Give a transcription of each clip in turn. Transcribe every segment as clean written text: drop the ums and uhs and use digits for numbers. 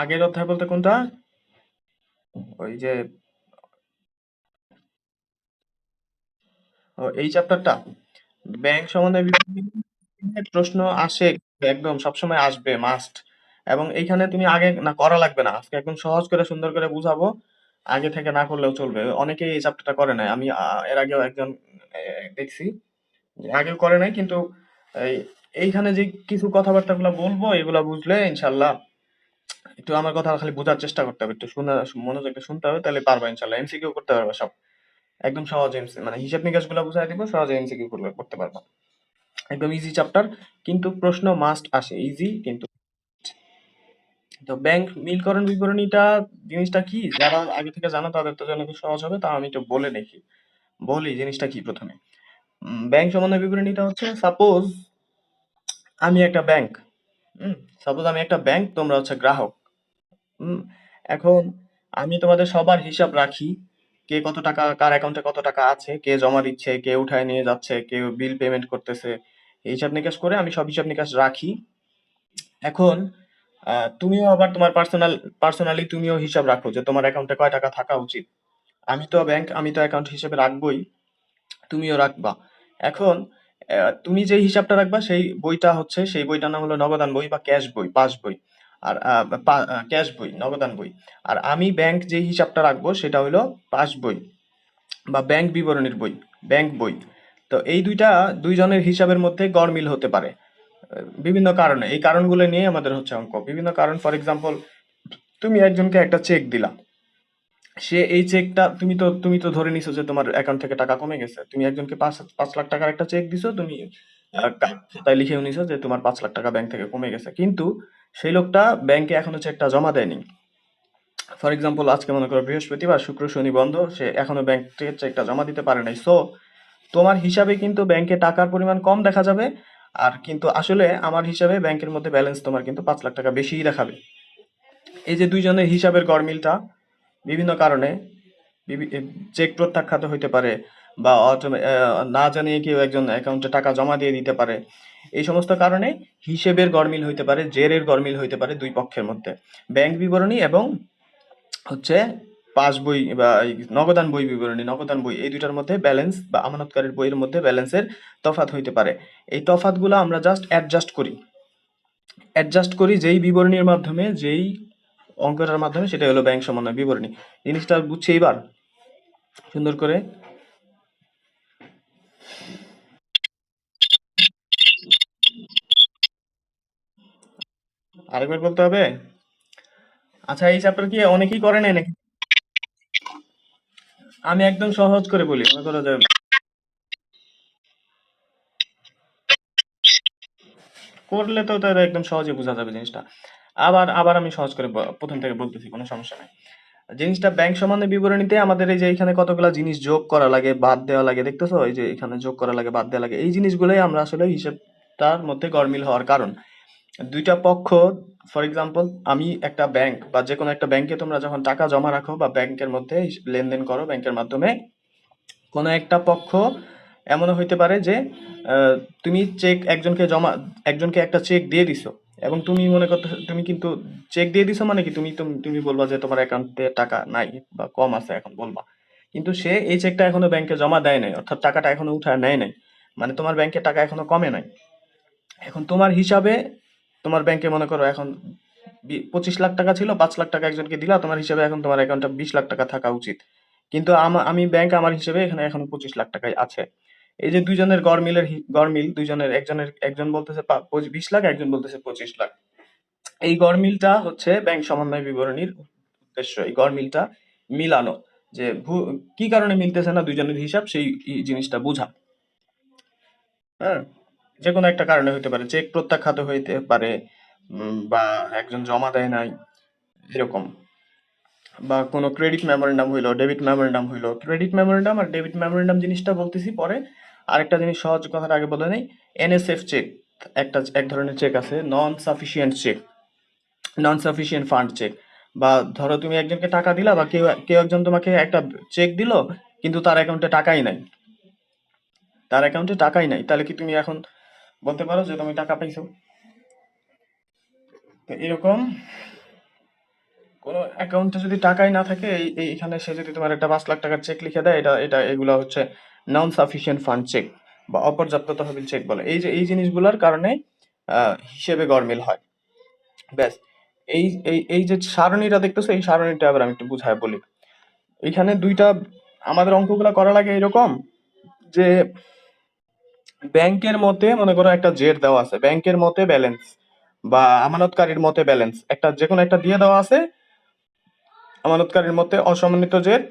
আগের অধ্যায় বলতে কোনটা? ওই যে এই চ্যাপ্টারটা ব্যাংক সম্বন্ধে বিভিন্ন প্রশ্ন আসে, একদম সবসময় আসবে মাস্ট। এবং এইখানে তুমি আগে না করা লাগবে না, আজকে একদম সহজ করে সুন্দর করে বুঝাবো। আগে থেকে না করলেও চলবে, অনেকেই এই চ্যাপ্টারটা করে নাই। আমি এর আগেও একজন দেখছি যে আগেও করে নাই, কিন্তু এই এইখানে যে কিছু কথাবার্তাগুলো বলবো এগুলা বুঝলে ইনশাল্লাহ, একটু আমার কথা খালি বোঝার চেষ্টা করতে হবে, একটু শোনা, মনোযোগ দিয়ে শুনতে হবে, তাহলে পারবা ইনশাল্লাহ। এমসিকিউ করতে পারবা সব, একদম সহজ এমসি মানে হিসাব নিকাশ গুলা বুঝাই দিব, সহজে এমসিকিউ করতে পারবা। একদম ইজি চ্যাপ্টার, কিন্তু প্রশ্ন মাস্ট আসে ইজি কিন্তু। তো ব্যাংক মিলকরণ বিবরণীটা জিনিসটা কি, যারা আগে থেকে জানো তাদের তো জন্য খুব সহজ হবে, তা আমি একটু বলে দেখি, বলি জিনিসটা কি প্রথমে। ব্যাংক সম্বন্ধে বিবরণীটা হচ্ছে, সাপোজ আমি একটা ব্যাংক, সাপোজ আমি একটা ব্যাংক, তোমরা হচ্ছে গ্রাহক। হুম এখন আমি তোমাদের সবার হিসাব রাখি, কে কত টাকা, কার অ্যাকাউন্টে কত টাকা আছে, কে জমা দিচ্ছে, কে উঠায় নিয়ে যাচ্ছে, কেউ বিল পেমেন্ট করতেছে, এই হিসাব নিকাশ করে আমি সব হিসাব নিকাশ রাখি। এখন তুমিও আবার তোমার পার্সোনালি তুমিও হিসাব রাখো যে তোমার অ্যাকাউন্টে কয় টাকা থাকা উচিত। আমি তো ব্যাংক, আমি তো অ্যাকাউন্ট হিসেবে রাখবোই, তুমিও রাখবা। এখন তুমি যে হিসাবটা রাখবা সেই বইটা হচ্ছে, সেই বইটার নাম হলো নগদান বই বা ক্যাশ বই, পাস বই। আর ক্যাশ বই, নগদান বই। আর আমি ব্যাংক যে হিসাবটা রাখবো সেটা হলো পাস বই বা ব্যাংক বিবরণীর বই, ব্যাংক বই। তো এই দুইজনের হিসাবের মধ্যে গরমিল হতে পারে বিভিন্ন কারণে। এই কারণগুলো নিয়ে আমাদের হচ্ছে অঙ্ক, বিভিন্ন কারণ। ফর এক্সাম্পল, তুমি একজনকে একটা চেক দিলা, সে এই চেকটা, তুমি তো ধরে নিছো যে তোমার অ্যাকাউন্ট থেকে টাকা কমে গেছে, তুমি একজনকে 5 লাখ টাকার একটা চেক দিছো, তুমি খাতায় লিখেও নিছো যে তোমার 5 লাখ টাকা ব্যাংক থেকে কমে গেছে, কিন্তু সেই লোকটা ব্যাংকে এখনো চেকটা জমা দেয়নি। ফর এক্সাম্পল, আজকে মনে করো বৃহস্পতিবার, শুক্র শনি বন্ধ, সে এখনো ব্যাংক থেকে চেকটা জমা দিতে পারে নাই। সো তোমার হিসাবে কিন্তু ব্যাংকে টাকার পরিমাণ কম দেখা যাবে, আর কিন্তু আসলে আমার হিসাবে ব্যাংকের মধ্যে ব্যালেন্স তোমার কিন্তু 5 লাখ টাকা বেশিই দেখাবে। এই যে দুইজনের হিসাবের গরমিলটা বিভিন্ন কারণে, চেক প্রত্যাখ্যাত হইতে পারে, বা না জানিয়ে কেউ একজন অ্যাকাউন্টে টাকা জমা দিয়ে দিতে পারে। এই সমস্ত কারণে হিসেবের গরমিল হইতে পারে, জেরের গরমিল হইতে পারে দুই পক্ষের মধ্যে। ব্যাংক বিবরণী এবং হচ্ছে পাস বই বা এই নগদান বই বিবরণী, নগদান বই, এই দুইটার মধ্যে ব্যালেন্স বা আমানতকারীর বইয়ের মধ্যে ব্যালেন্সের তফাৎ হইতে পারে। এই তফাৎগুলো আমরা জাস্ট অ্যাডজাস্ট করি যেই বিবরণীর মাধ্যমে, যেই অঙ্কটার মাধ্যমে, সেটা হলো ব্যাংক সমন্বয় বিবরণী। জিনিসটা বুঝছি এবার সুন্দর করে? আরেকবার বলতে হবে? আচ্ছা, এই চ্যাপ্টার কি অনেকেই করে নাই নাকি? আমি একদম সহজ করে বলি, মনে করো যে করলে তো তার একদম সহজে বোঝা যাবে জিনিসটা। আবার আবার আমি সহজ করে প্রথম থেকে বলতেছি, কোনো সমস্যা নাই। জিনিসটা ব্যাংক সম্বন্ধে বিবরণীতে আমাদের এই যে এখানে কতগুলা জিনিস যোগ করা লাগে, বাদ দেওয়া লাগে, দেখতেছো? এই যে এখানে যোগ করা লাগে, বাদ দেওয়া লাগে, এই জিনিসগুলোই আমরা আসলে হিসেবটার মধ্যে গরমিল হওয়ার কারণ। দুইটা পক্ষ, ফর এক্সাম্পল, আমি একটা ব্যাংক বা যে কোনো একটা ব্যাংকে তোমরা যখন টাকা জমা রাখো বা ব্যাংকের মধ্যে লেনদেন করো ব্যাংকের মাধ্যমে, কোনো একটা পক্ষ এমনও হইতে পারে যে আহ, তুমি একজনকে একটা চেক দিয়ে দিছো, এবং তুমি মনে করতে, তুমি কিন্তু চেক দিয়ে দিছো মানে কি, তুমি বলবা যে তোমার অ্যাকাউন্টে টাকা নাই বা কম আছে এখন বলবা, কিন্তু সে এই চেকটা এখনো ব্যাংকে জমা দেয় নাই, অর্থাৎ টাকাটা এখনো উঠায় নেয় নাই, মানে তোমার ব্যাংকে টাকা এখনো কমে নাই। এখন তোমার হিসাবে, তোমার ব্যাংকে মনে করো এখন 25 লাখ টাকা ছিল, 5 লাখ টাকা একজনকে দিলা, তোমার হিসাবে এখন তোমার অ্যাকাউন্টে 20 লাখ টাকা থাকা উচিত, কিন্তু আমি ব্যাংক, আমার হিসেবে এখানে এখন 25 লাখ টাকাই আছে। এই যে দুইজনের গড়মিল, একজন বলতেছে 20 লাখ, একজন বলতেছে 25 লাখ। এই গড়মিলটা হচ্ছে ব্যাংক সমন্বয় বিবরণীর উদ্দেশ্য, এই গড়মিলটা মিলানো, যে কি কারণে মিলতেছে না দুইজনের হিসাব, সেই জিনিসটা বোঝা। হ্যাঁ, যে কোনো একটা কারণে হইতে পারে, চেক প্রত্যাখ্যাত হইতে পারে, বা একজন জমা দেয় নাই, এরকম। বা কোনো ক্রেডিট মেমোরেন্ডাম হইলো, ডেবিট মেমোরেন্ডাম হইলো। ক্রেডিট মেমোরেন্ডাম আর ডেবিট মেমোরেন্ডাম জিনিসটা বলতেছি পরে। আরেকটা জিনিস সহজ কথাটা আগে বলে নেই। এনএসএফ চেক, এক ধরনের চেক আছে, নন সাফিসিয়েন্ট ফান্ড চেক। বা ধরো তুমি একজনকে টাকা দিলা, বা কেউ কেউ একজন তোমাকে একটা চেক দিল, কিন্তু তার অ্যাকাউন্টে টাকাই নাই, তাহলে কি তুমি এখন বলতে পারো যে তুমি টাকা পাইছো? তো এরকম কোনো অ্যাকাউন্টে যদি টাকাই না থাকে, এইখানে সে যদি তোমার একটা 5 লাখ টাকার চেক লিখে দেয়, এগুলো হচ্ছে নন সাফিসিয়েন্ট ফান্ড চেক বা অপর্যাপ্ত তহবিল চেক বলে। এই যে এই জিনিসগুলোর কারণে হিসেবে গরমিল হয়। ব্যাস। এই এই এই যে সারণীটা দেখতেছো, এই সারণীটা আবার আমি একটু বুঝায় বলি। এখানে দুইটা আমাদের অঙ্কগুলা করা লাগে এরকম যে ব্যাংকের মতে মনে করো একটা জের দেওয়া আছে, ব্যাংকের মতে ব্যালেন্স বা আমানতকারীর মতে ব্যালেন্স, একটা যে কোনো একটা দিয়ে দেওয়া আছে, আমানতকারীর মতে অসমন্বিত জের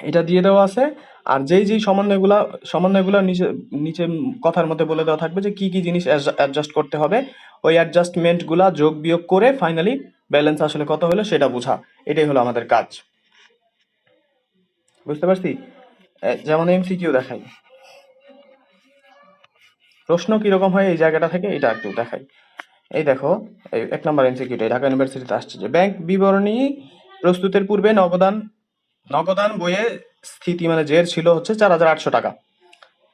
এটা দিয়ে দেওয়া আছে। আর যেই সমন্বয়গুলা নিচে নিচে কথার মধ্যে বলে দেওয়া থাকবে যে কি কি জিনিস অ্যাডজাস্ট করতে হবে, ওই অ্যাডজাস্টমেন্ট গুলা যোগ বিয়োগ করে ফাইনালি ব্যালেন্স আসলে কত হলো সেটা বোঝা। এটাই হলো আমাদের কাজ। বুঝতে পারছি? যেমন এমসিকিউ দেখাই, প্রশ্ন কিরকম হয় এই জায়গাটা থেকে এটা একটু দেখাই। এই দেখো, এই 1 নম্বর এমসিকিউটা ঢাকা ইউনিভার্সিটিতে আসছে যে ব্যাংক বিবরণী প্রস্তুতের পূর্বে নগদান নগদান বইয়ে স্থিতি মানে জের ছিল হচ্ছে 4,800 টাকা।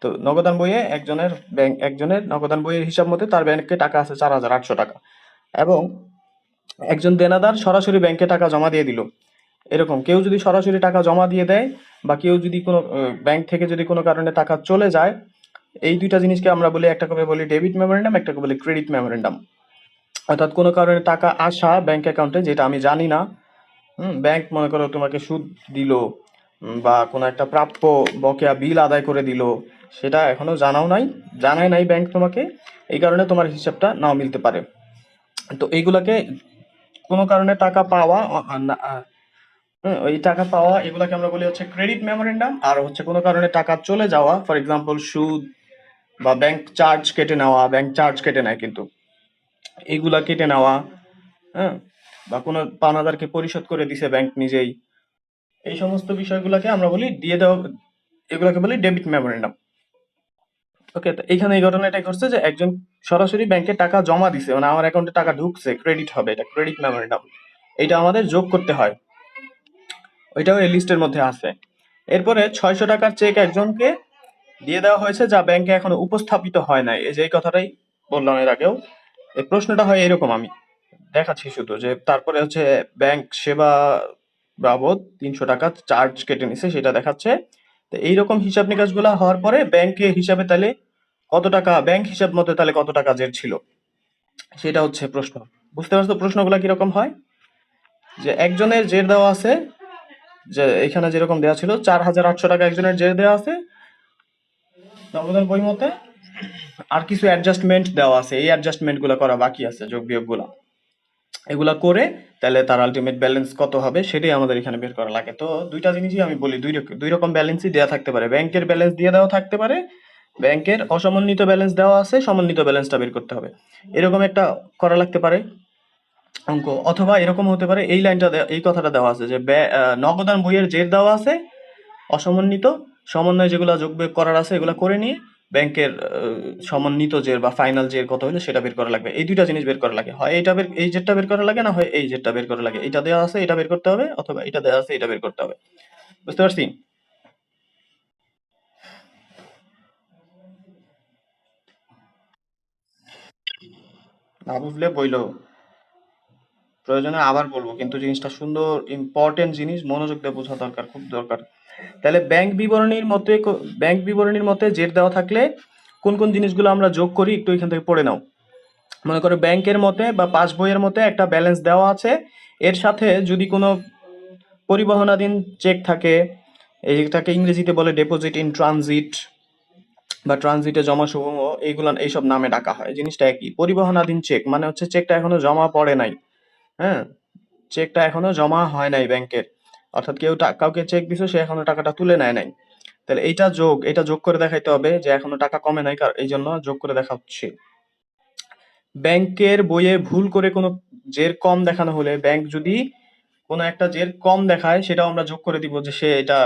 তো নগদান বইয়ে একজনের নগদান বইয়ের হিসাব মতে তার ব্যাংকে টাকা আছে 4,800 টাকা, এবং একজন দেনাদার সরাসরি ব্যাংকে টাকা জমা দিয়ে দিল। এরকম কেউ যদি সরাসরি টাকা জমা দিয়ে দেয় বা কেউ যদি কোনো ব্যাংক থেকে যদি কোনো কারণে টাকা চলে যায়, এই দুইটা জিনিসকে আমরা বলি, একটাকে বলি ডেবিট মেমোরেন্ডাম, একটাকে বলি ক্রেডিট মেমোরেন্ডাম। অর্থাৎ কোনো কারণে টাকা আসা ব্যাংক অ্যাকাউন্টে, যেটা আমি জানি না, ব্যাংক মনে করো তোমাকে সুদ দিল বা কোনো একটা প্রাপ্য বকেয়া বিল আদায় করে দিল, সেটা এখনো জানায় নাই ব্যাংক তোমাকে, এই কারণে তোমার হিসাবটা নাও মিলতে পারে। তো এইগুলাকে কোনো কারণে টাকা পাওয়া ওই টাকা পাওয়া এগুলাকে আমরা বলি হচ্ছে ক্রেডিট মেমোরেন্ডাম। আর হচ্ছে কোনো কারণে টাকা চলে যাওয়া, ফর এক্সাম্পল সুদ বা ব্যাংক চার্জ কেটে নেয় কিন্তু, এইগুলা কেটে নেওয়া, হ্যাঁ, বা কোনো পাওনাদারকে পরিশোধ করে দিছে ব্যাংক নিজেই, এই সমস্ত বিষয়গুলোকে আমরা বলি দিয়ে দেওয়া, এগুলোকে বলি ডেবিট মেমোরেন্ডাম। ওকে, তো এইখানে এই ঘটনাটা ঘটছে যে একজন সরাসরি ব্যাংকে টাকা জমা দিছে, মানে আমার অ্যাকাউন্টে টাকা ঢুকছে, ক্রেডিট হবে, এটা ক্রেডিট মেমোরেন্ডাম। এটা আমাদের যোগ করতে হয়, ওইটাও এই লিস্টের মধ্যে আছে। এরপরে 600 টাকার চেক একজনকে দিয়ে দেওয়া হয়েছে যা ব্যাংকে এখনো উপস্থাপিত হয় নাই। এই যে এই কথাটাই বললাম এর আগেও, এই প্রশ্নটা হয় এরকম, আমি দেখাচ্ছি শুধু যে তারপরে হচ্ছে ব্যাংক সেবা বাবদ 300 টাকা চার্জ কেটে নিছে সেটা দেখাচ্ছে। তো এইরকম হিসাব নিকাশ গুলা হওয়ার পরে ব্যাংকে হিসাবে তাহলে কত টাকা, ব্যাংক হিসাব মতো তাহলে কত টাকা জের ছিল, সেটা হচ্ছে প্রশ্ন। বুঝতে পারছো প্রশ্নগুলা কিরকম হয়? যে একজনের জের দেওয়া আছে, যে এখানে যেরকম দেওয়া ছিল 4,800 টাকা একজনের জের দেওয়া আছে নগদান বই মতে, আর কিছু অ্যাডজাস্টমেন্ট দেওয়া আছে, এই অ্যাডজাস্টমেন্ট গুলা করা বাকি আছে, যোগ বিয়োগ গুলা, এগুলা করে তাহলে তার আলটিমেট ব্যালেন্স কত হবে সেটাই আমাদের এখানে বের করা লাগে। তো দুইটা জিনিসই আমি বলি, দুই রকম ব্যালেন্সই দেওয়া থাকতে পারে, ব্যাংকের ব্যালেন্স দিয়ে দেওয়া থাকতে পারে, ব্যাংকের অসমন্বিত ব্যালেন্স দেওয়া আছে, সমন্বিত ব্যালেন্সটা বের করতে হবে, এরকম একটা করা লাগতে পারে অঙ্ক। অথবা এরকম হতে পারে, এই কথাটা দেওয়া আছে যে নগদান বইয়ের জের দেওয়া আছে, অসমন্বিত সমন্বয় যেগুলো যোগ বিয়োগ করার আছে এগুলো করে নিয়ে ব্যাংকের সমন্বিত জের বা ফাইনাল জের কত হলো সেটা বের করা লাগবে। এই দুইটা জিনিস বের করা লাগে, হয় এই জেরটা বের করা লাগে, না হয় এই জেরটা বের করা লাগে। এটা দেওয়া আছে এটা বের করতে হবে, অথবা এটা দেওয়া আছে এটা বের করতে হবে। বুঝতে পারছি? না বুঝলে বইলো, প্রয়োজনে আবার বলবো, কিন্তু জিনিসটা সুন্দর ইম্পর্টেন্ট জিনিস, মনোযোগ দিয়ে বোঝা দরকার, খুব দরকার। তাহলে ব্যাংক বিবরণীর মতে জের দেওয়া থাকলে কোন কোন জিনিসগুলো আমরা যোগ করি একটু এখান থেকে পড়ে নাও। মনে করো ব্যাংকের মতে বা পাস বইয়ের মতে একটা ব্যালেন্স দেওয়া আছে, এর সাথে যদি কোনো পরিবহনাধীন চেক থাকে, এইটাকে ইংরেজিতে বলে ডেপোজিট ইন ট্রানজিট বা ট্রানজিটে জমা সমূহ, এইসব নামে ডাকা হয়। জিনিসটা একই। পরিবহনাধীন চেক মানে হচ্ছে চেকটা এখনো জমা পড়ে নাই, হ্যাঁ, চেকটা এখনো জমা হয় নাই ব্যাংকের, অর্থাৎ কাউকে চেক দিছো, সে এখনো টাকাটা তুলে নেয় নাই। তাহলে এটা যোগ করে দেখাইতে হবে যে এখনো টাকা কমে নাই, এই জন্য যোগ করে দেখা হচ্ছে। ব্যাংকের বইয়ে ভুল করে কোনো জের কম দেখানো হলে, ব্যাংক যদি কোনো একটা জের কম দেখায়, সেটাও আমরা যোগ করে দিব যে সে এটা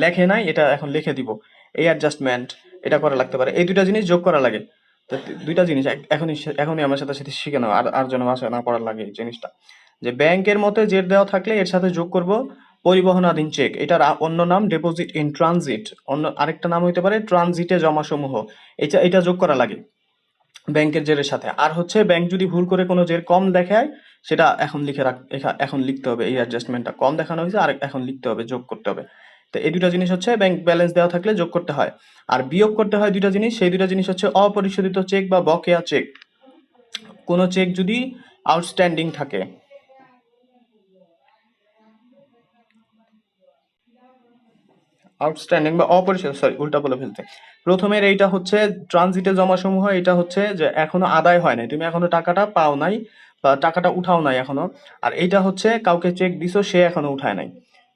লেখে নাই, এটা এখন লিখে দিব। এই অ্যাডজাস্টমেন্ট এটা করা লাগতে পারে, এই দুইটা জিনিস যোগ করা লাগে। তো দুইটা জিনিস এখনই আমার সাথে সাথে শিখে নাও, আর যেন বাসায় না পড়ার লাগে এই জিনিসটা। যে ব্যাংকের মতে জের দেওয়া থাকলে এর সাথে যোগ করব পরিবহনাধীন চেক, এটার অন্য নাম ডেপোজিট ইন ট্রানজিট, অন্য আরেকটা নাম হইতে পারে ট্রানজিটে জমা সমূহ, এটা যোগ করা লাগে। ব্যাংকের জেরের সাথে। আর হচ্ছে ব্যাংক যদি ভুল করে কোনো জের কম দেখায়, সেটা এখন লিখে রাখ, এখন লিখতে হবে এই অ্যাডজাস্টমেন্টটা কম দেখানো হয়েছে, আর এখন লিখতে হবে, যোগ করতে হবে। তো এই দুটা জিনিস হচ্ছে ব্যাংক ব্যালেন্স দেওয়া থাকলে যোগ করতে হয়। আর বিয়োগ করতে হয় দুইটা জিনিস, সেই দুইটা জিনিস হচ্ছে অপরিশোধিত চেক বা বকেয়া চেক। কোনো চেক যদি আউটস্ট্যান্ডিং থাকে, আউটস্ট্যান্ডিং বা অপরিশোধিত, সরি উল্টা বলে ফেলতে, প্রথমের এইটা হচ্ছে ট্রানজিটে জমা সমূহ, এটা হচ্ছে যে এখনো আদায় হয় নাই, তুমি এখনো টাকাটা পাও নাই বা টাকাটা উঠাও নাই এখনো। আর এইটা হচ্ছে কাউকে চেক দিছো, সে এখনো উঠায় নাই।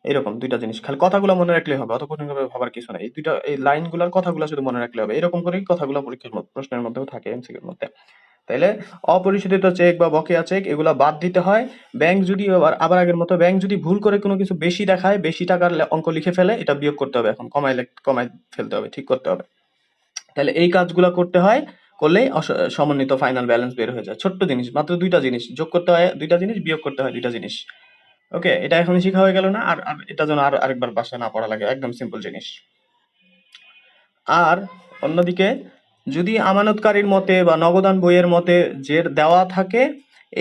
এরকম দুইটা জিনিস, খালি কথাগুলো মনে রাখলেই হবে, অত কঠিন ভাবে ভাবার কিছু নাই। এই দুইটা, এই লাইনগুলোর কথাগুলো শুধু মনে রাখলে হবে, এরকম করেই কথাগুলো পরীক্ষার প্রশ্নের মধ্যেও থাকে, এমসিকিউর মধ্যে। তাইলে অপরিশোধিত চেক বা বকেয়া চেক এগুলা বাদ দিতে হয়। ব্যাংক যদি আবার আবার আগের মতো ব্যাংক যদি ভুল করে কোনো কিছু বেশি দেখায়, বেশি টাকার অঙ্ক লিখে ফেলে, এটা বিয়োগ করতে হবে, এখন কমাই ফেলতে হবে, ঠিক করতে হবে। তাহলে এই কাজগুলো করতে হয়, করলেই সমন্বিত ফাইনাল ব্যালেন্স বের হয়ে যায়। ছোট্ট জিনিস, মাত্র দুইটা জিনিস, যোগ করতে হয় দুইটা জিনিস, বিয়োগ করতে হয় দুইটা জিনিস। ওকে, এটা এখন শেখা হয়ে গেল না? আর আর এটা যেন আর আরেকবার বাসায় না পড়া লাগে, একদম সিম্পল জিনিস। আর অন্যদিকে যদি আমানতকারীর মতে বা নগদান বইয়ের মতে জের দেওয়া থাকে,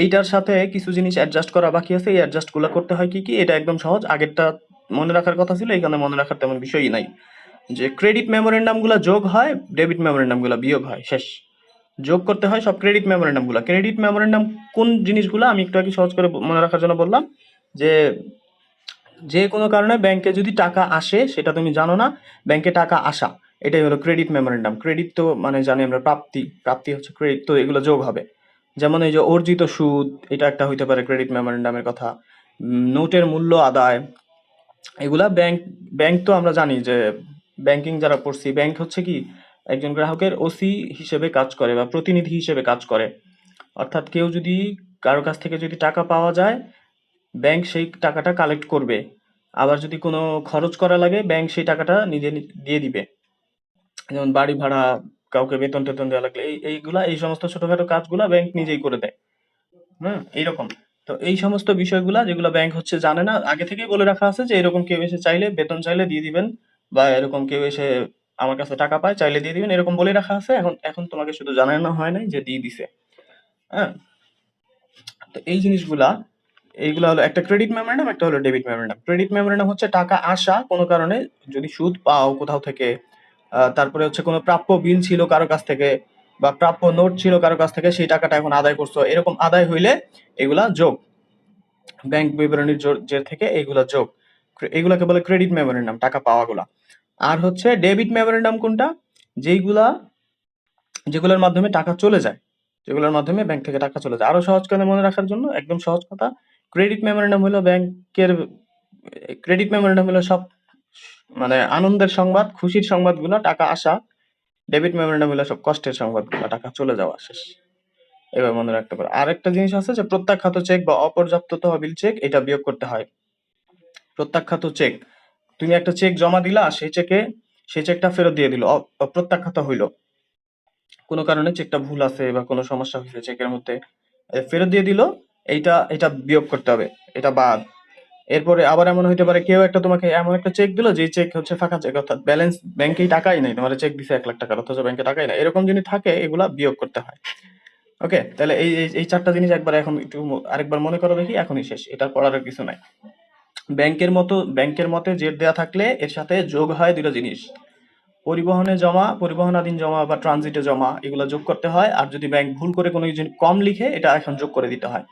এইটার সাথে কিছু জিনিস অ্যাডজাস্ট করা বাকি আছে, এই অ্যাডজাস্টগুলো করতে হয় কি কি, এটা একদম সহজ, আগেরটা মনে রাখার কথা ছিল, এখানে মনে রাখার তেমন বিষয়ই নাই। যে ক্রেডিট মেমোরেন্ডাম গুলা যোগ হয়, ডেবিট মেমোরেন্ডাম গুলা বিয়োগ হয়, শেষ। যোগ করতে হয় সব ক্রেডিট মেমোরেন্ডাম গুলা। ক্রেডিট মেমোরেন্ডাম কোন জিনিসগুলো আমি একটু আগে সহজ করে মনে রাখার জন্য বললাম, যে যে কোনো কারণে ব্যাংকে যদি টাকা আসে, সেটা তুমি জানো না, ব্যাংকে টাকা আসা, এটাই হলো ক্রেডিট মেমোরেন্ডাম। ক্রেডিট তো মানে জানি আমরা প্রাপ্তি, প্রাপ্তি হচ্ছে ক্রেডিট, তো এগুলো যোগ হবে। যেমন এই যে অর্জিত সুদ, এটা একটা হইতে পারে ক্রেডিট মেমোরেন্ডামের কথা। নোটের মূল্য আদায়, এগুলা ব্যাংক, ব্যাংক তো আমরা জানি যে ব্যাংকিং যারা পড়ছি, ব্যাংক হচ্ছে কি একজন গ্রাহকের ওসি হিসেবে কাজ করে বা প্রতিনিধি হিসেবে কাজ করে। অর্থাৎ কেউ যদি, কারো কাছ থেকে যদি টাকা পাওয়া যায়, ব্যাংক সেই টাকাটা কালেক্ট করবে। আবার যদি কোনো খরচ করা লাগে, ব্যাংক সেই টাকাটা নিজে দিয়ে দিবে। যেমন বাড়ি ভাড়া, কাউকে বেতন টেতন দেওয়া লাগলে, এইগুলা, এই সমস্ত ছোটখাটো কাজগুলা ব্যাংক নিজেই করে দেয়। হুম, এইরকম। তো এই সমস্ত বিষয়গুলা যেগুলো ব্যাংক হচ্ছে জানে না, আগে থেকেই বলে রাখা আছে যে এরকম কেউ এসে চাইলে, বেতন চাইলে দিয়ে দিবেন, বা এরকম কেউ এসে আমার কাছে টাকা পায় চাইলে দিয়ে দিবেন, এরকম বলে রাখা আছে। এখন এখন তোমাকে শুধু জানানো হয় নাই যে দিয়ে দিছে। হ্যাঁ, তো এই জিনিসগুলা, এইগুলা হলো একটা ক্রেডিট মেমোরেন্ডাম, একটা হলো ডেবিট মেমোরেন্ডাম। ক্রেডিট মেমোরেন্ডাম হচ্ছে টাকা আসা কোনো কারণে, যদি সুদ পাও কোথাও থেকে, তারপরে হচ্ছে কোনো প্রাপ্য বিল ছিল কারো কাছ থেকে, বা প্রাপ্য নোট ছিল কারো কাছ থেকে, সেই টাকাটা এখন আদায় করছো, এরকম আদায় হইলে এগুলা যোগ, ব্যাংক বিবরণীর যে থেকে এগুলা যোগ। এগুলাকে বলে ক্রেডিট মেমোরেন্ডাম, টাকা পাওয়াগুলা। আর হচ্ছে ডেবিট মেমোরেন্ডাম কোনটা, যেইগুলা, যেগুলোর মাধ্যমে টাকা চলে যায়, যেগুলোর মাধ্যমে ব্যাংক থেকে টাকা চলে যায়। আরো সহজ করে মনে রাখার জন্য একদম সহজ কথা, ক্রেডিট মেমোরেন্ডাম হলো ব্যাংকের, ক্রেডিট মেমোরেন্ডাম হলো সব মানে আনন্দের সংবাদ, খুশির সংবাদগুলো, টাকা আসা। ডেবিট মেমোরেন্ডাম হলো সব কষ্টের সংবাদগুলো, টাকা চলে যাওয়া, শেষ। এবার মনে রাখতে পারো। আরেকটা জিনিস আছে যে প্রত্যাখ্যাত চেক বা অপর্যাপ্ত তহবিল চেক, এটা বিয়োগ করতে হয়। প্রত্যাখ্যাত চেক, তুমি একটা চেক জমা দিলা, সেই চেকটা ফেরত দিয়ে দিল, প্রত্যাখ্যাত হইলো, কোনো কারণে চেকটা ভুল আছে বা কোনো সমস্যা হয়েছে চেকের মধ্যে, ফেরত দিয়ে দিল, এইটা এটা বিয়োগ করতে হবে, এটা বাদ। এরপরে আবার এমন হইতে পারে, কেউ একটা তোমাকে এমন একটা চেক দিল, যে চেক হচ্ছে ফাঁকা চেক, অর্থাৎ ব্যালেন্স, ব্যাংকেই টাকাই নাই, তোমার চেক দিছে 1 লাখ টাকার, অথচ ব্যাংকে টাকাই নাই, এরকম যদি থাকে, এগুলা বিয়োগ করতে হয়। ওকে, তাহলে এই চারটা জিনিস একবার এখন একটু আরেকবার মনে করো দেখি, এখনই শেষ, এটা পড়ার আর কিছু নাই। ব্যাংকের মতে জের দেয়া থাকলে এর সাথে যোগ হয় দুটো জিনিস, পরিবহনে জমা, পরিবহনাধীন জমা বা ট্রানজিটে জমা, এগুলো যোগ করতে হয়। আর যদি ব্যাংক ভুল করে কোনো কিছু কম লিখে, এটা এখন যোগ করে দিতে হয়।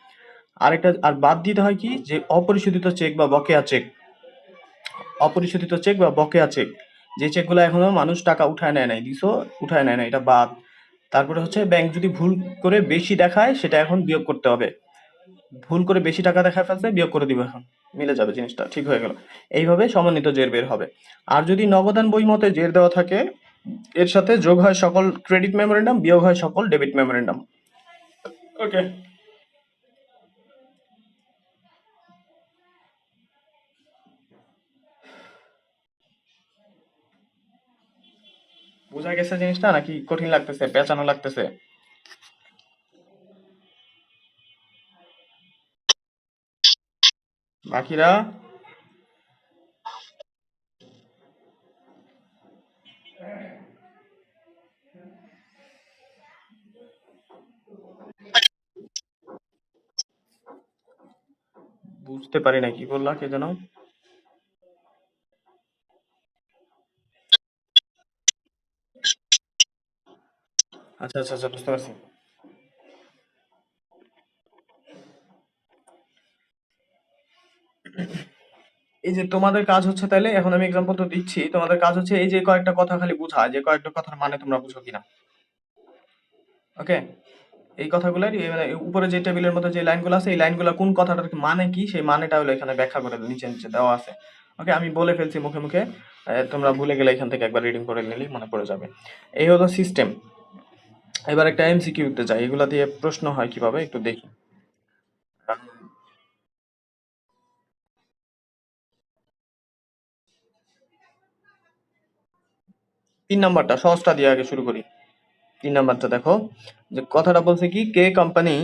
আরেকটা আর বাদ দিতে হয় কি, যে অপরিশোধিত চেক বা বকেয়া চেক, অপরিশোধিত চেক বা বকেয়া চেক, যে চেকগুলো এখনো মানুষ টাকা উঠায় নেয় নাই, দিছো উঠায় নেয় না, এটা বাদ। তারপরে হচ্ছে ব্যাংক যদি ভুল করে বেশি দেখায়, সেটা এখন বিয়োগ করতে হবে। ভুল করে বেশি টাকা দেখায় ফেলছে, বিয়োগ করে দিবে এখন, মিলে যাবে, জিনিসটা ঠিক হয়ে গেল। এইভাবে সমন্বিত জের বের হবে। আর যদি নগদান বই মতে জের দেওয়া থাকে, এর সাথে যোগ হয় সকল ক্রেডিট মেমোরেন্ডাম, বিয়োগ হয় সকল ডেবিট মেমোরেন্ডাম। ওকে, বোঝা গেছে জিনিসটা, নাকি কঠিন লাগতেছে, পেঁচানো লাগতেছে? বাকিরা? বুঝতে পারি না কি বললা কে যেন। আচ্ছা আচ্ছা আচ্ছা, বুঝতে পারছি। এই যে তোমাদের কাজ হচ্ছে, তাইলে এখন আমি এক্সাম্পল তো দিচ্ছি, তোমাদের কাজ হচ্ছে এই যে কয়েকটা কথা খালি বোঝা, যে কয়েকটা কথার মানে তোমরা বুঝো কিনা। ওকে, এই কথাগুলোর মানে উপরে যে টেবিলের মধ্যে যে লাইনগুলো আছে, এই লাইনগুলো কোন কথাটার মানে কি, সেই মানেটা হলো এখানে ব্যাখ্যা করে নিচে নিচে দেওয়া আছে। ওকে, আমি বলে ফেলছি মুখে মুখে, তোমরা ভুলে গেলে এখান থেকে একবার রিডিং করে নিলেই মনে পড়ে যাবে। এই হলো সিস্টেম। এবার একটা এমসিকিউতে যাই, এগুলা দিয়ে প্রশ্ন হয় কিভাবে একটু দেখি। 3 নাম্বারটা সহজটা দিয়ে আগে শুরু করি। 3 নাম্বারটা দেখো, যে কথাটা বলছে কি, কে কোম্পানি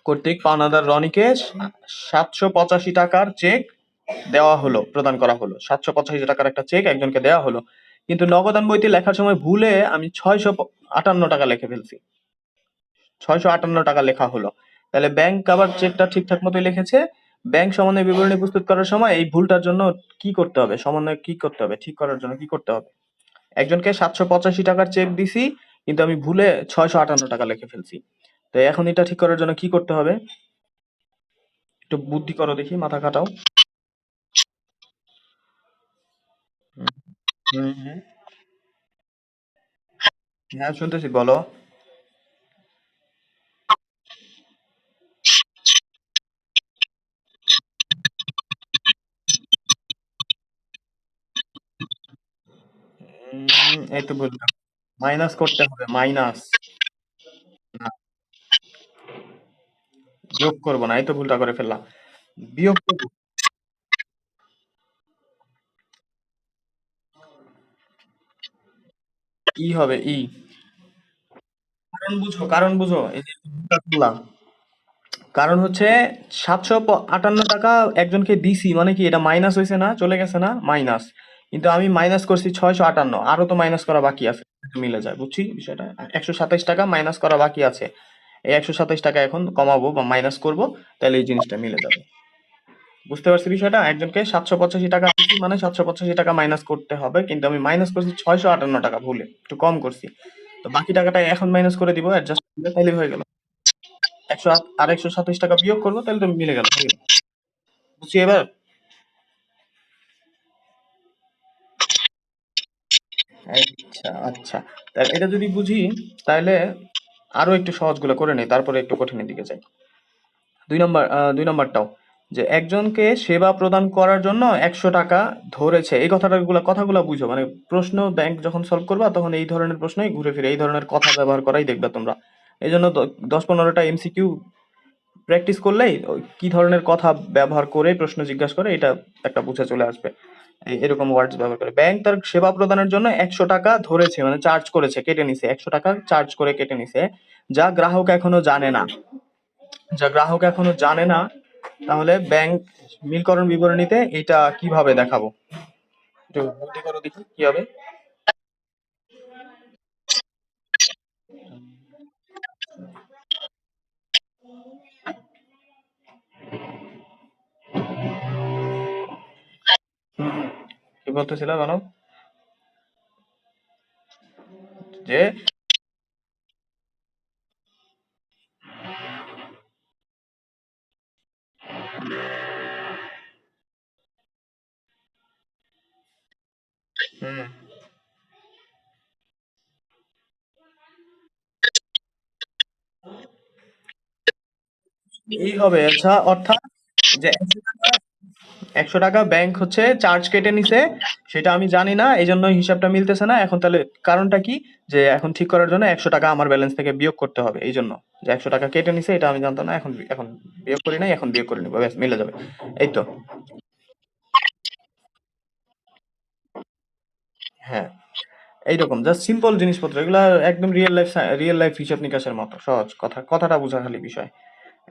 কর্তৃক পাওনাদার রনিকে 785 টাকার চেক দেওয়া হলো, প্রদান করা হলো। 785 টাকার একটা চেক একজনকে দেওয়া হলো, কিন্তু নগদান বইতে লেখার সময় ভুলে আমি 658 টাকা লিখে ফেলছি। 658 টাকা লেখা হলো। তাহলে ব্যাংক আবার চেকটা ঠিকঠাক মতোই লিখেছে। ব্যাংক সমন্বয় বিবরণী প্রস্তুত করার সময় এই ভুলটার জন্য কি করতে হবে, সমন্বয় কি করতে হবে, ঠিক করার জন্য কি করতে হবে? একজনকে 785 টাকার চেক দিছি, কিন্তু আমি ভুলে 658 টাকা লিখে ফেলছি। তো এখন এটা ঠিক করার জন্য কি করতে হবে? একটু বুদ্ধি করো দেখি, মাথা খাটাও। হুম হুম হুম। হ্যাঁ, শুনতেছি, বলো। এই তো বললাম, মাইনাস করতে হবে, মাইনাস। না, যোগ করবো না, এই তো ভুলটা করে ফেললাম। বিয়োগ করবো। ই হবে, ই। কারণ বুঝো, কারণ বুঝো, এই যে ভুলটা করলাম। কারণ হচ্ছে 758 টাকা একজনকে দিছি মানে কি, এটা মাইনাস হয়েছে না, চলে গেছে না মাইনাস। কিন্তু আমি মাইনাস করছি 658, আরো তো মাইনাস করা বাকি আছে। মিলে যায়, বুঝছি বিষয়টা। 127 টাকা মাইনাস করা বাকি আছে। এই 127 টাকা এখন কমাবো বা মাইনাস করব, তাহলে এই জিনিসটা মিলে যাবে। বুঝতে পারছি বিষয়টা। একজনকে 785 টাকা দিছি মানে 785 টাকা মাইনাস করতে হবে, কিন্তু আমি মাইনাস করছি 658 টাকা, ভুলে একটু কম করছি। তো বাকি টাকাটা এখন মাইনাস করে দিব, অ্যাডজাস্ট করে, তাহলে হয়ে গেল। 127 টাকা বিয়োগ করবো, তাহলে তো মিলে গেল, হয়ে গেল। বুঝছি এবার। আচ্ছা আচ্ছা, তাহলে এটা যদি বুঝি, তাহলে আরো একটু সহজগুলো করে নেই, তারপরে একটু কঠিনের দিকে যাই। 2 নম্বর, 2 নম্বরটাও, যে একজনকে সেবা প্রদান করার জন্য 100 টাকা ধরেছে, এই কথাগুলো বুঝো। মানে প্রশ্ন ব্যাংক যখন সলভ করবা, তখন এই ধরনের প্রশ্নই ঘুরে ফিরে এই ধরনের কথা ব্যবহার করাই দেখবে তোমরা। এই জন্য 10-15টা এমসিকিউ প্র্যাকটিস করলেই কি ধরনের কথা ব্যবহার করে প্রশ্ন জিজ্ঞাসা করে, এটা একটা বুঝে চলে আসবে। এরকম ওয়ার্ডস ব্যবহার করে, ব্যাংক তার সেবা প্রদানের জন্য 100 টাকা ধরেছে মানে চার্জ করেছে, কেটে নিছে, 100 টাকা চার্জ করে কেটে নিছে, যা গ্রাহক এখনো জানে না। যা গ্রাহক এখনো জানে না, তাহলে ব্যাংক মিলকরণ বিবরণীতে এটা কিভাবে দেখাবো? একটু বুদ্ধি করো দেখি কি হবে। হুম হুম। কি বলতেছিল জানো, যে হুম, এই হবে। আচ্ছা, অর্থাৎ যে 100 টাকা ব্যাংক হচ্ছে চার্জ কেটে নিছে, সেটা আমি জানি না, এই জন্য হিসাবটা মিলতেছে না। এখন তাহলে কারণটা কি, যে এখন ঠিক করার জন্য 100 টাকা আমার ব্যালেন্স থেকে বিয়োগ করতে হবে, এই জন্য যে 100 টাকা কেটে নিছে, এটা আমি জানতাম না, এখন এখন বিয়োগ করি নাই, এখন বিয়োগ করে নিবো, ব্যাস মিলে যাবে। এই তো। হ্যাঁ, এইরকম জাস্ট সিম্পল জিনিসপত্র, এগুলা একদম রিয়েল লাইফ হিসাব নিকাশের মতো সহজ কথা, কথাটা বোঝা খালি বিষয়।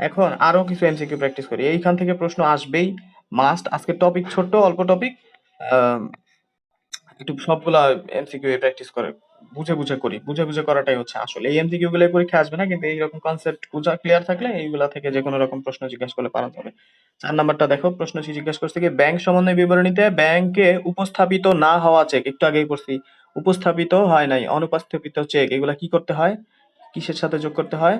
এখন আরো কিছু এমসিকিউ প্র্যাকটিস করি, এইখান থেকে প্রশ্ন আসবেই, মাস্ট। আজকে টপিক ছোট, অল্প টপিক, একটু সবগুলা এমসিকিউ প্র্যাকটিস করে বুঝে বুঝে করি, বুঝে বুঝে করাটাই হচ্ছে আসলে। এই এমসিকিউ গুলো পরীক্ষা আসবে না, কিন্তু এইরকম কনসেপ্ট বুঝা ক্লিয়ার থাকলে এইগুলা থেকে যে কোনো রকম প্রশ্ন জিজ্ঞাসা করলে পারা যাবে। 4 নাম্বারটা দেখো, প্রশ্ন জিজ্ঞাসা করছে কি, ব্যাংক সমন্বয় বিবরণীতে ব্যাংকে উপস্থাপিত না হওয়া চেক, একটু আগেই পড়ছি, উপস্থাপিত হয় নাই, অনুপস্থাপিত চেক, এগুলা কি করতে হয়, কিসের সাথে যোগ করতে হয়?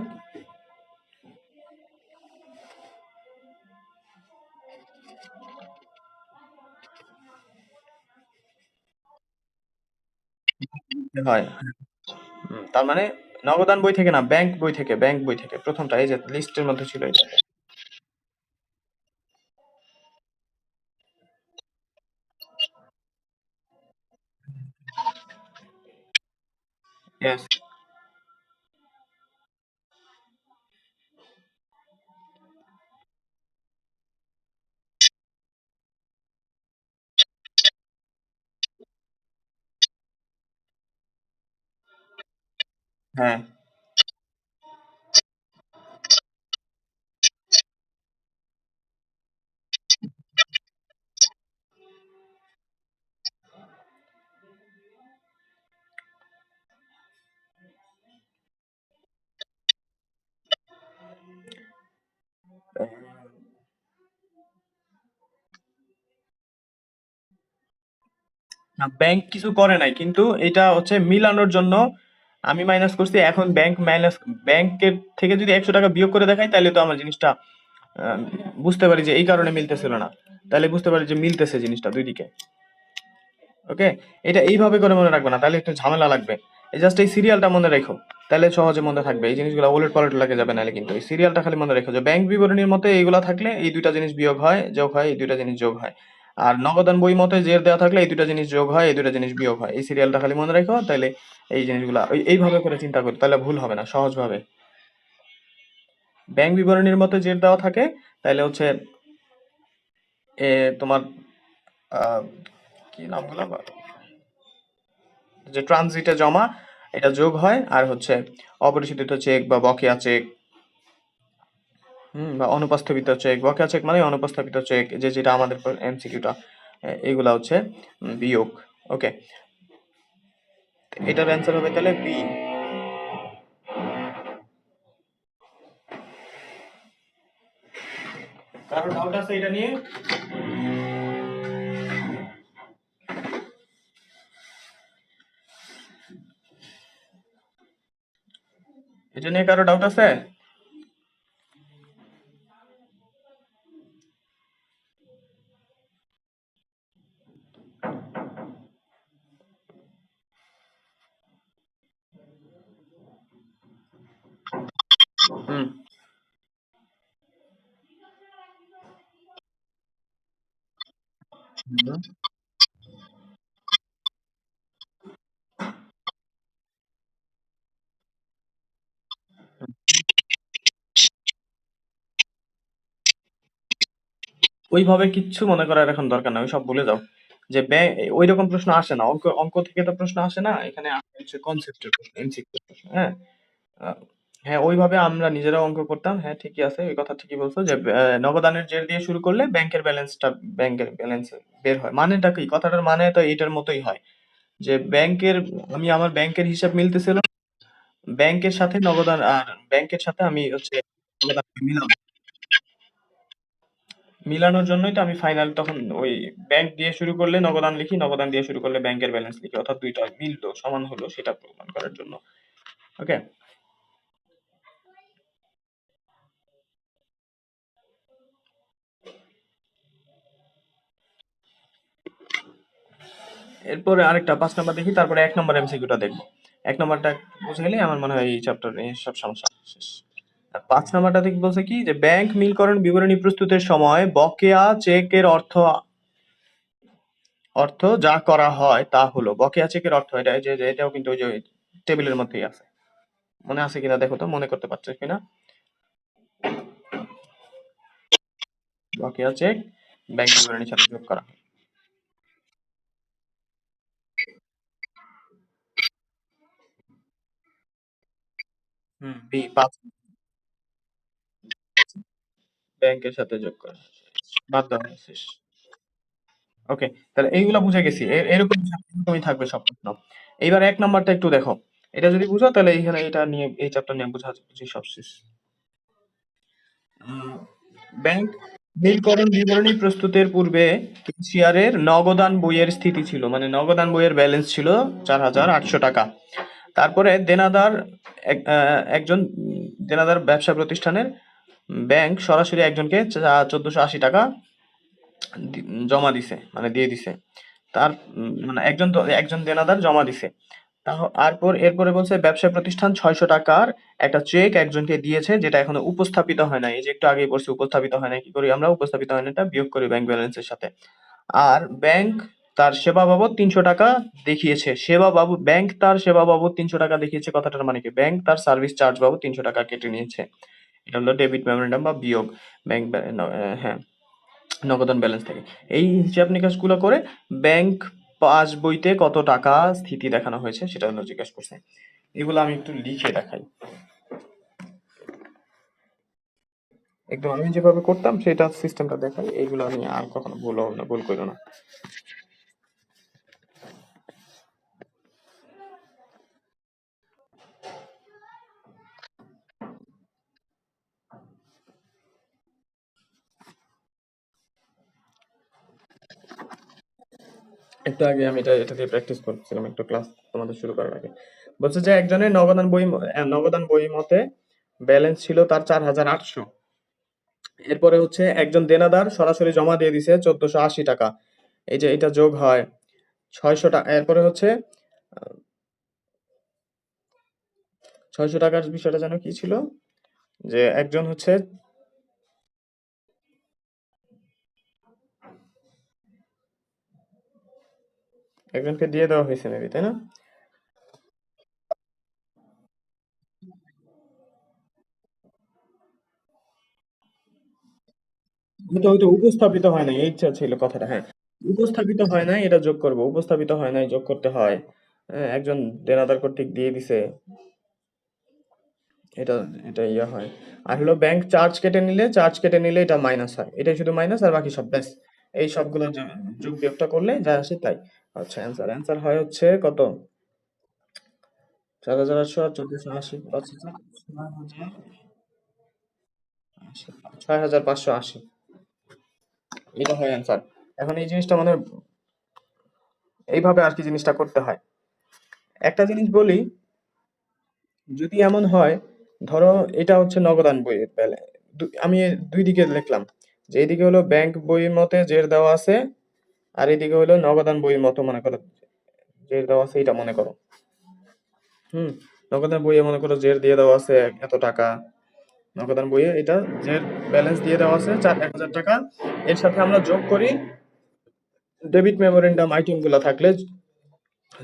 হয়। তার মানে নগদান বই থেকে না, ব্যাংক বই থেকে, ব্যাংক বই থেকে প্রথমটা, এই যে লিস্টের মধ্যে ছিল এটা। Yes. হ্যাঁ। না, ব্যাংক কিছু করে নাই, কিন্তু এটা হচ্ছে মিলানোর জন্য আমি মাইনাস করছি। এখন ব্যাংক মাইনাস, ব্যাংকের থেকে যদি 100 টাকা বিয়োগ করে দেখাই, তাহলে তো আমরা জিনিসটা আহ, বুঝতে পারি যে এই কারণে মিলতেছিল না, তাহলে বুঝতে পারি যে মিলতেছে জিনিসটা দুই দিকে। ওকে, এটা এইভাবে করে মনে রাখবে না, তাহলে একটু ঝামেলা লাগবে। এই জাস্ট এই সিরিয়ালটা মনে রেখো, তাহলে সহজে মনে থাকবে। এই জিনিসগুলো ওলট পালট লাগে যাবে নাহলে, কিন্তু এই সিরিয়ালটা খালি মনে রেখো যে ব্যাংক বিবরণীর মতে এইগুলা থাকলে এই দুইটা জিনিস বিয়োগ হয়, যোগ হয়, এই দুইটা জিনিস যোগ হয়। আর নগদান বই মতে জের দেওয়া থাকলে এই দুইটা জিনিস যোগ হয়, এই দুইটা জিনিস বিয়োগ হয়। এই সিরিয়ালটা খালি মনে রেখো, তাহলে এই জিনিসগুলা এইভাবে করে চিন্তা করো, তাহলে ভুল হবে না সহজভাবে। ব্যাংক বিবরণীর মতে জের দেওয়া থাকে, তাহলে হচ্ছে এ তোমার আহ, কি নামগুলো, যে ট্রানজিটে জমা, এটা যোগ হয়। আর হচ্ছে অপরিশোধিত চেক বা বকেয়া চেক, বা অনুপস্থাপিত চেক, বকেয়া চেক মানে অনুপস্থাপিত চেক, যে যেটা আমাদের এমসিকিউটা, এগুলা হচ্ছে বিয়োগ। ওকে, এটার অ্যান্সার হবে তাহলে বি। কারো ডাউট আছে এটা নিয়ে? এটা নিয়ে কারো ডাউট আছে? হুম। ওইভাবে কিচ্ছু মনে করার এখন দরকার নাই, ওই সব ভুলে যাও। যে ব্যাংক, ওই রকম প্রশ্ন আসে না, অঙ্ক অঙ্ক থেকে তো প্রশ্ন আসে না এখানে, আসে হচ্ছে কনসেপ্টের প্রশ্ন, এমসিকিউ প্রশ্ন। হ্যাঁ। আহ, হ্যাঁ, ওইভাবে আমরা নিজেরাও অঙ্ক করতাম। হ্যাঁ, ঠিকই আছে, ওই কথা ঠিকই বলছো যে নগদানের জের দিয়ে শুরু করলে ব্যাংকের ব্যালেন্স বের হয়। মানেটা কি, কথাটার মানে তো এইটার মতোই হয়, যে ব্যাংকের, আমি আমার ব্যাংকের হিসাব মিলতেছিল, ব্যাংকের সাথে নগদান, আর ব্যাংকের সাথে আমি হচ্ছে নগদান মিলাবো। মিলানোর জন্যই তো আমি ফাইনাল তখন ওই ব্যাংক দিয়ে শুরু করলে নগদান লিখি, নগদান দিয়ে শুরু করলে ব্যাংকের ব্যালেন্স লিখি, অর্থাৎ দুইটা মিললো, সমান হলো, সেটা প্রমাণ করার জন্য। ওকে। এরপরে আরেকটা 5 নাম্বার দেখি, তারপরে 1 নাম্বার এমসিকিউটা দেখবো। 1 নাম্বারটা বুঝে গেলে আমার মনে হয় এই চ্যাপ্টার সব সমস্যা শেষ। আর 5 নাম্বারটা দেখি বলছে কি, যে ব্যাংক মিলকরণ বিবরণী প্রস্তুতের সময় বকেয়া চেকের অর্থ, যা করা হয় তা হলো, বকেয়া চেকের অর্থ এটা, যে এটাও কিন্তু ওই যে টেবিলের মধ্যেই আছে। মনে আছে কিনা দেখো তো, মনে করতে পারছো কিনা। বকেয়া চেক ব্যাংক বিবরণীর সাথে যোগ করা হয়। বি 5, ব্যাংকের সাথে যোগ করা হয়। বাদ দেওয়া হয়, শেষ। ওকে, তাহলে এইগুলা বুঝে গেছি। এরকমই থাকবে সব প্রশ্ন। এইবার ১ নাম্বারটা একটু দেখো। এটা যদি বুঝো তাহলে এইখানে এটা নিয়ে এই চ্যাপ্টার নিয়ে বুঝাবুঝি সব শেষ। ব্যাংক নীলকরণ বিবরণী প্রস্তুতের পূর্বে ক্যাশিয়ারের নগদান বইয়ের স্থিতি ছিল, মানে নগদান বইয়ের ব্যালেন্স ছিল ৪,৮০০ টাকা। তারপরে দেনাদার একজন দেনাদার ব্যবসা প্রতিষ্ঠানের ব্যাংক সরাসরি একজনকে ১৪৮০ টাকা জমা দিছে, মানে দিয়ে দিছে। তার মানে একজন দেনাদার জমা দিছে। এরপরে বলছে ব্যবসা প্রতিষ্ঠান ৬০০ টাকার একটা চেক একজনকে দিয়েছে, যেটা এখনো উপস্থাপিত হয় নাই। এই যে একটু আগেই বলছি উপস্থাপিত হয় নাই, কি করি আমরা? উপস্থাপিত হয় না, এটা বিয়োগ করি ব্যাংক ব্যালেন্সের সাথে। আর ব্যাংক তার সেবা বাবদ ৩০০ টাকা দেখিয়েছে। ব্যাংক তার সেবা বাবদ ৩০০ টাকা দেখিয়েছে, কথাটার মানে কি? ব্যাংক তার সার্ভিস চার্জ বাবদ ৩০০ টাকা কেটে নিয়েছে। এটা হলো ডেবিট মেমোরেন্ডাম বা বিয়োগ ব্যাংক, হ্যাঁ, নগদান ব্যালেন্স থেকে। এই হিসাব নিকাশগুলো করে ব্যাংক পাস বইতে কত টাকা স্থিতি দেখানো হয়েছে সেটা হলো জিজ্ঞেস করছে। এগুলো আমি একটু লিখে দেখাই, একদম আমি যেভাবে করতাম সেটা সিস্টেমটা দেখাই। এইগুলো আমি আর কখনো ভুল করো না। একটু আগে আমি এটা দিয়ে প্র্যাকটিস করছিলাম একটু, ক্লাস তোমাদের শুরু করার আগে। বলছে যে একজনের নগদান বই মতে ব্যালেন্স ছিল তার ৪,৮০০। এরপরে হচ্ছে একজন দেনাদার সরাসরি জমা দিয়ে দিছে ১৪৮০ টাকা। এই যে এটা যোগ হয় ৬০০ টাকা। এরপরে হচ্ছে ৬০০ টাকার বিষয়টা যেন কি ছিল, যে একজন হচ্ছে একজনকে দিয়ে দেওয়া হয়েছে মেবি, তাই না? ওইটা উপস্থাপিত হয় নাই, এই ছিল কথাটা, হ্যাঁ। উপস্থাপিত হয় নাই, এটা যোগ করব। উপস্থাপিত হয় নাই, যোগ করতে হয়। হ্যাঁ, একজন দেনাদার কর্তৃক দিয়ে দিছে, এটা এটা ইয়া হয়। আর হলো ব্যাংক চার্জ কেটে নিলে এটা মাইনাস হয়। এটাই শুধু মাইনাস, আর বাকি সব ব্যাস। এই সবগুলো যোগ বিয়োগটা করলে যা আসে তাই। আচ্ছা, অ্যান্সার হয় হচ্ছে কত? ৪,৮০০ আর ১৪৮০, ৬,৫৮০। এটা হয় অ্যান্সার। এখন এই জিনিসটা মানে এইভাবে আর কি জিনিসটা করতে হয়। একটা জিনিস বলি, যদি এমন হয়, ধরো এটা হচ্ছে নগদান বইয়ের আমি দুই দিকে লিখলাম, যে এইদিকে হলো ব্যাংক বইয়ের মতে জের দেওয়া আছে, আর এদিকে হলো নগদান বইয়ের মতো মনে করো জের দেওয়া আছে, এটা মনে করো। হুম, নগদান বইয়ে মনে করো জের দিয়ে দেওয়া আছে এত টাকা। নগদান বইয়ে এটা জের ব্যালেন্স দিয়ে দেওয়া আছে ১,০০০ টাকা। এর সাথে আমরা যোগ করি ডেবিট মেমোরেন্ডাম আইটেম গুলা থাকলে,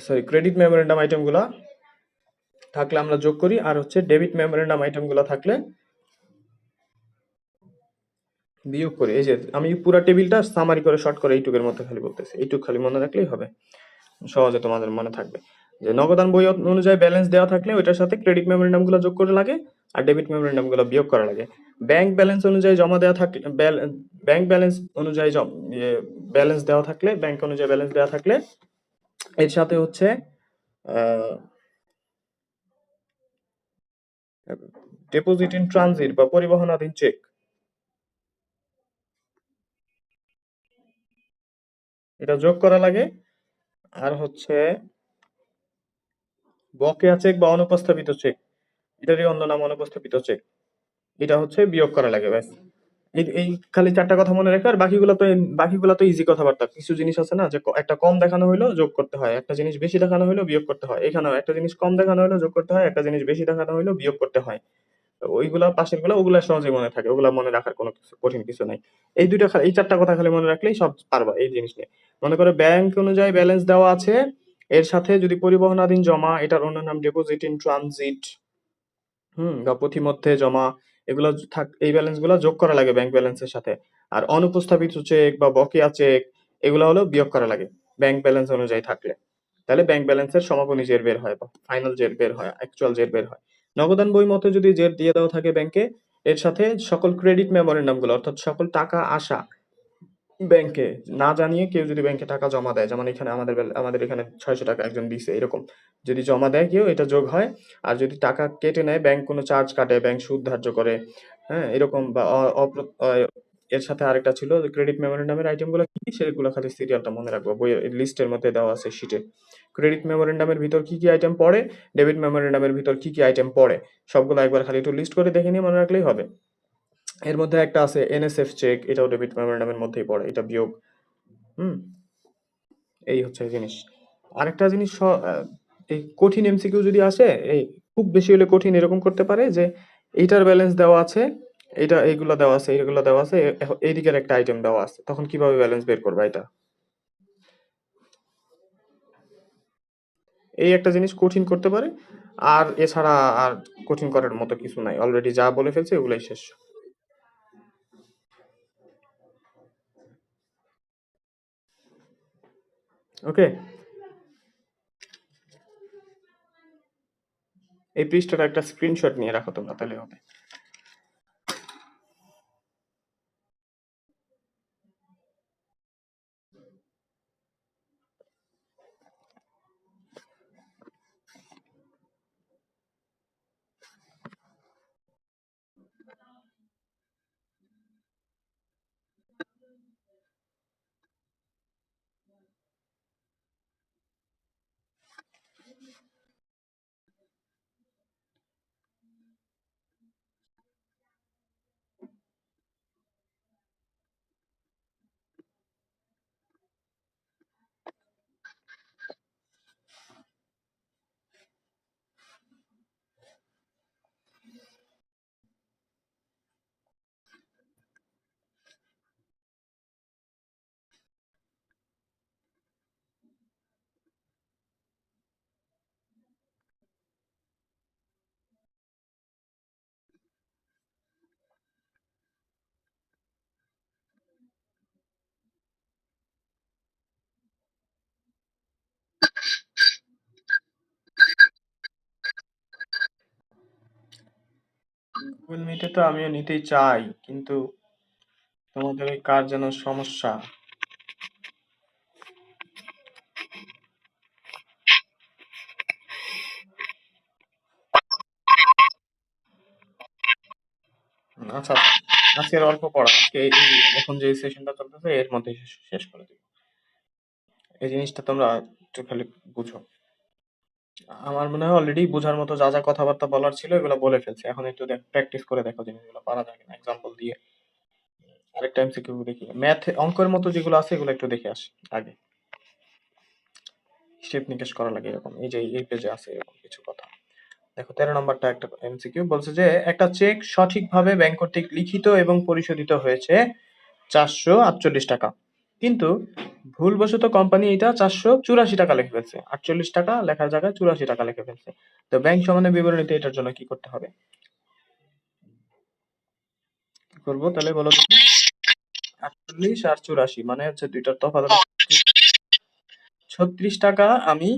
সরি, ক্রেডিট মেমোরেন্ডাম আইটেম গুলা থাকলে আমরা যোগ করি, আর হচ্ছে ডেবিট মেমোরেন্ডাম আইটেম গুলা থাকলে বিয়োগ করি। এই যে আমি পুরো টেবিলটা সামারি করে শর্ট করে এইটুকের মধ্যে খালি বলতেছি, এইটুক খালি মনে রাখলেই হবে, সহজে তোমাদের মনে থাকবে। যে নগদান বই অনুযায়ী ব্যালেন্স দেওয়া থাকলে ওইটার সাথে ক্রেডিট মেমোরেন্ডাম গুলো যোগ করে লাগে, আর ডেবিট মেমোরেন্ডাম গুলো বিয়োগ করা লাগে। ব্যাংক ব্যালেন্স অনুযায়ী জমা দেওয়া থাকলে ব্যাংক ব্যালেন্স অনুযায়ী ব্যালেন্স দেওয়া থাকলে, ব্যাংক অনুযায়ী ব্যালেন্স দেওয়া থাকলে এর সাথে হচ্ছে ডিপোজিট ইন ট্রানজিট বা পরিবহনাধীন চেক, এটা যোগ করা লাগে। আর হচ্ছে বকেয়া চেক বা অনুপস্থাপিত চেক, এটারই অন্য নাম অনুপস্থাপিত চেক, এটা হচ্ছে বিয়োগ করা লাগে, ব্যাস। এই খালি ৪টা কথা মনে রেখো। আর বাকিগুলো তো ইজি কথাবার্তা। কিছু জিনিস আছে না, যে একটা কম দেখানো হইলো যোগ করতে হয়, একটা জিনিস বেশি দেখানো হইলো বিয়োগ করতে হয়। এখানেও একটা জিনিস কম দেখানো হইলো যোগ করতে হয়, একটা জিনিস বেশি দেখানো হইলো বিয়োগ করতে হয়। তো ওইগুলা পাশের গুলা ওগুলা সহজে মনে থাকে, ওগুলা মনে রাখার কোনো কঠিন কিছু নাই। এই ৪টা কথা খালি মনে রাখলেই সব পারবা এই জিনিস নিয়ে। মনে করো ব্যাংক অনুযায়ী ব্যালেন্স দেওয়া আছে, এর সাথে যদি পরিবহনাধীন জমা, এটার অন্য নাম ডিপোজিট ইন ট্রানজিট, বা পথিমধ্যে জমা, এই ব্যালেন্স গুলা যোগ করা লাগে ব্যাংক ব্যালেন্সের সাথে। আর অনুপস্থাপিত চেক বা বকেয়া চেক, এগুলো হলো বিয়োগ করা লাগে ব্যাংক ব্যালেন্স অনুযায়ী থাকলে। তাহলে ব্যাংক ব্যালেন্সের সমাপনী জের বের হয় বা ফাইনাল জের বের হয়, অ্যাকচুয়াল জের বের হয়। নগদান বই মতে যদি জের দিয়ে দেওয়া থাকে ব্যাংকে, এর সাথে সকল ক্রেডিট মেমোরেন্ডাম গুলো, অর্থাৎ সকল টাকা আসা ব্যাংকে না জানিয়ে কেউ যদি ব্যাংকে টাকা জমা দেয়, যেমন এখানে আমাদের এখানে 600 টাকা একজন দিছে এরকম, যদি জমা দেয় কেউ এটা যোগ হয়। আর যদি টাকা কেটে নেয়, ব্যাংক কোনো চার্জ কাটে, ব্যাংক সুদ ধার্য করে, হ্যাঁ এরকম বা এর সাথে আরেকটা ছিল ক্রেডিট মেমোরেন্ডামের আইটেম গুলো কি কি, সেগুলো খালি সিরিয়ালটা মনে রাখবো, বইয়ের লিস্টের মধ্যে দেওয়া আছে শিটে। ক্রেডিট মেমোরেন্ডামের ভিতর কি কি আইটেম পড়ে, ডেবিট মেমোরেন্ডামের ভিতর কি কি আইটেম পড়ে, সবগুলো একবার খালি একটু লিস্ট করে দেখে নিয়ে মনে রাখলেই হবে। এর মধ্যে একটা আছে এনএসএফ চেক, এটাও ডেবিট মেমোরেন্ডামের মধ্যেই পড়ে, এটা বিয়োগ। হুম। এই হচ্ছে জিনিস। আরেকটা জিনিস এই কঠিন এমসিকিউ যদি আসে, এই খুব বেশি হলে কঠিন এরকম করতে পারে যে এইটার ব্যালেন্স দেওয়া আছে, এটা এইগুলো দেওয়া আছে, এইগুলো দেওয়া আছে, এই দিকের একটা আইটেম দেওয়া আছে, তখন কিভাবে ব্যালেন্স বের করবে এটা। এই একটা জিনিস কঠিন করতে পারে। আর এছাড়া আর কঠিন করার মতো কিছু নাই, অলরেডি যা বলে ফেলছে ওগুলাই শেষ। ওকে। এই পৃষ্ঠাটা একটা স্ক্রিনশট নিয়ে রাখো তোমরা, তাহলে হবে। গুগল মিটে তো আমিও নিতেই চাই, কিন্তু তোমাদের ওই কার যেন সমস্যা। আচ্ছা আচ্ছা, আজকের অল্প পড়া, আজকে এখন যে সেশনটা চলতেছে এর মধ্যে শেষ করে দিব। এই জিনিসটা তোমরা একটু খালি বুঝো। আমার মনে হয় অলরেডি বোঝার মতো যা যা কথাবার্তা বলার ছিল এগুলো বলে ফেলছে, এখন একটু প্র্যাকটিস করে দেখো জিনিসগুলো পারা যায় কিনা এক্সাম্পল দিয়ে। আরেকটা এমসিকিউ দেখি, ম্যাথ অঙ্কের মতো যেগুলো আছে এগুলো একটু দেখে আসি আগে। হিসেব নিকেশ করা লাগে এরকম, এই যে এই পেজে আছে এরকম কিছু কথা। দেখো 13 নম্বরটা একটা এমসিকিউ বলছে যে একটা চেক সঠিকভাবে ব্যাংক কর্তৃক লিখিত এবং পরিশোধিত হয়েছে 448 টাকা, কিন্তু ভুলবশত কোম্পানি এটা 484 টাকা লিখে ফেলছে, 48 টাকা লেখার জায়গায় 84 টাকা লিখে ফেলছে। তো ব্যাংক সমানে বিবরণীতে এটার জন্য কি করতে হবে? কি করবো তাহলে বলো তো? 48 আর 84 মানে হচ্ছে দুইটার তফাৎ হলো 36 টাকা। আমি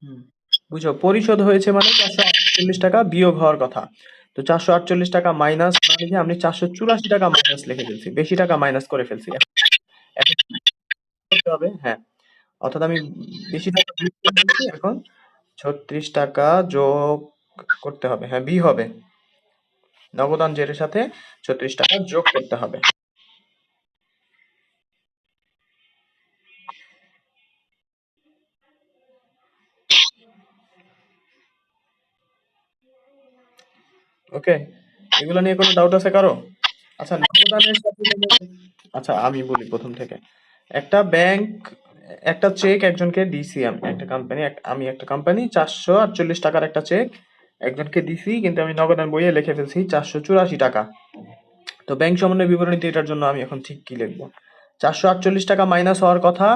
হুম, বুঝো, পরিশোধ হয়েছে মানে 448 টাকা বিয়োগ হওয়ার কথা। তো 448 টাকা মাইনাস না লিখে আমি 484 টাকা মাইনাস লিখে ফেলছি, বেশি টাকা মাইনাস করে ফেলছি। এখন কি করতে হবে? হ্যাঁ, অর্থাৎ আমি বেশি টাকা বিয়োগ করে ফেলছি, এখন 36 টাকা যোগ করতে হবে, হ্যাঁ বি হবে, নগদান জেরের সাথে 36 টাকা যোগ করতে হবে। ওকে, এগুলো নিয়ে কোনো ডাউট আছে কারো? আচ্ছা, নগদানের সাথে আচ্ছা আমি বলি প্রথম থেকে। একটা ব্যাংক একটা চেক একজনকে দিছি, আমি একটা কোম্পানি, আমি একটা কোম্পানি 448 টাকার একটা চেক একজনকে দিছি, কিন্তু আমি নগদান বইয়ে লিখে ফেলছি 484 টাকা। তো ব্যাংক সমন্বয় বিবরণীতে এটার জন্য আমি এখন ঠিক কি লিখবো? 448 টাকা মাইনাস হওয়ার কথা,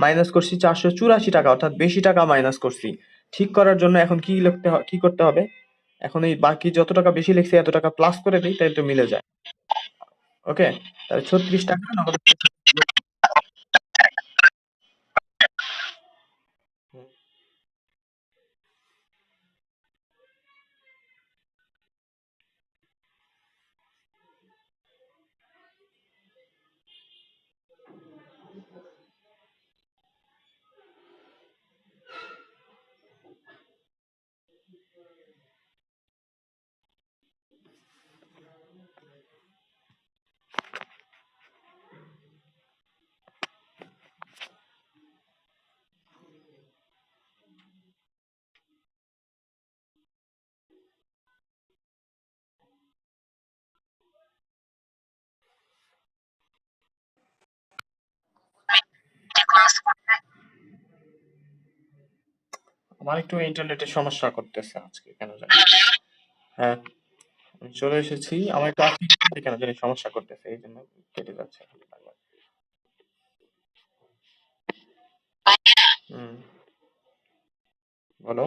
মাইনাস করছি 484 টাকা, অর্থাৎ বেশি টাকা মাইনাস করছি। ঠিক করার জন্য এখন কি করতে হবে? এখন এই বাকি যত টাকা বেশি লিখছি এত টাকা প্লাস করে দিই, তাই তো মিলে যায়। ওকে, তাহলে 36 টাকা নগদ। আমার একটু ইন্টারনেটের সমস্যা করতেছে আজকে কেন জানি। হ্যাঁ, আমি চলে এসেছি। আমার একটু আজকে ইন্টারনেটে কেন জানি সমস্যা করতেছে। এইজন্য কেটে যাচ্ছে খালি বারবার। হুম, বলো।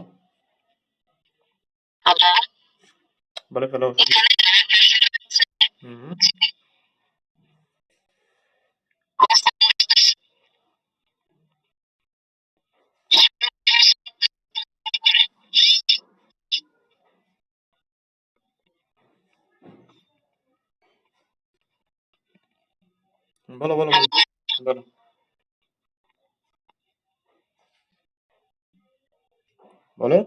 বলে ফেলো। হুম, বলো, বলো, বলো। বলো, বলো।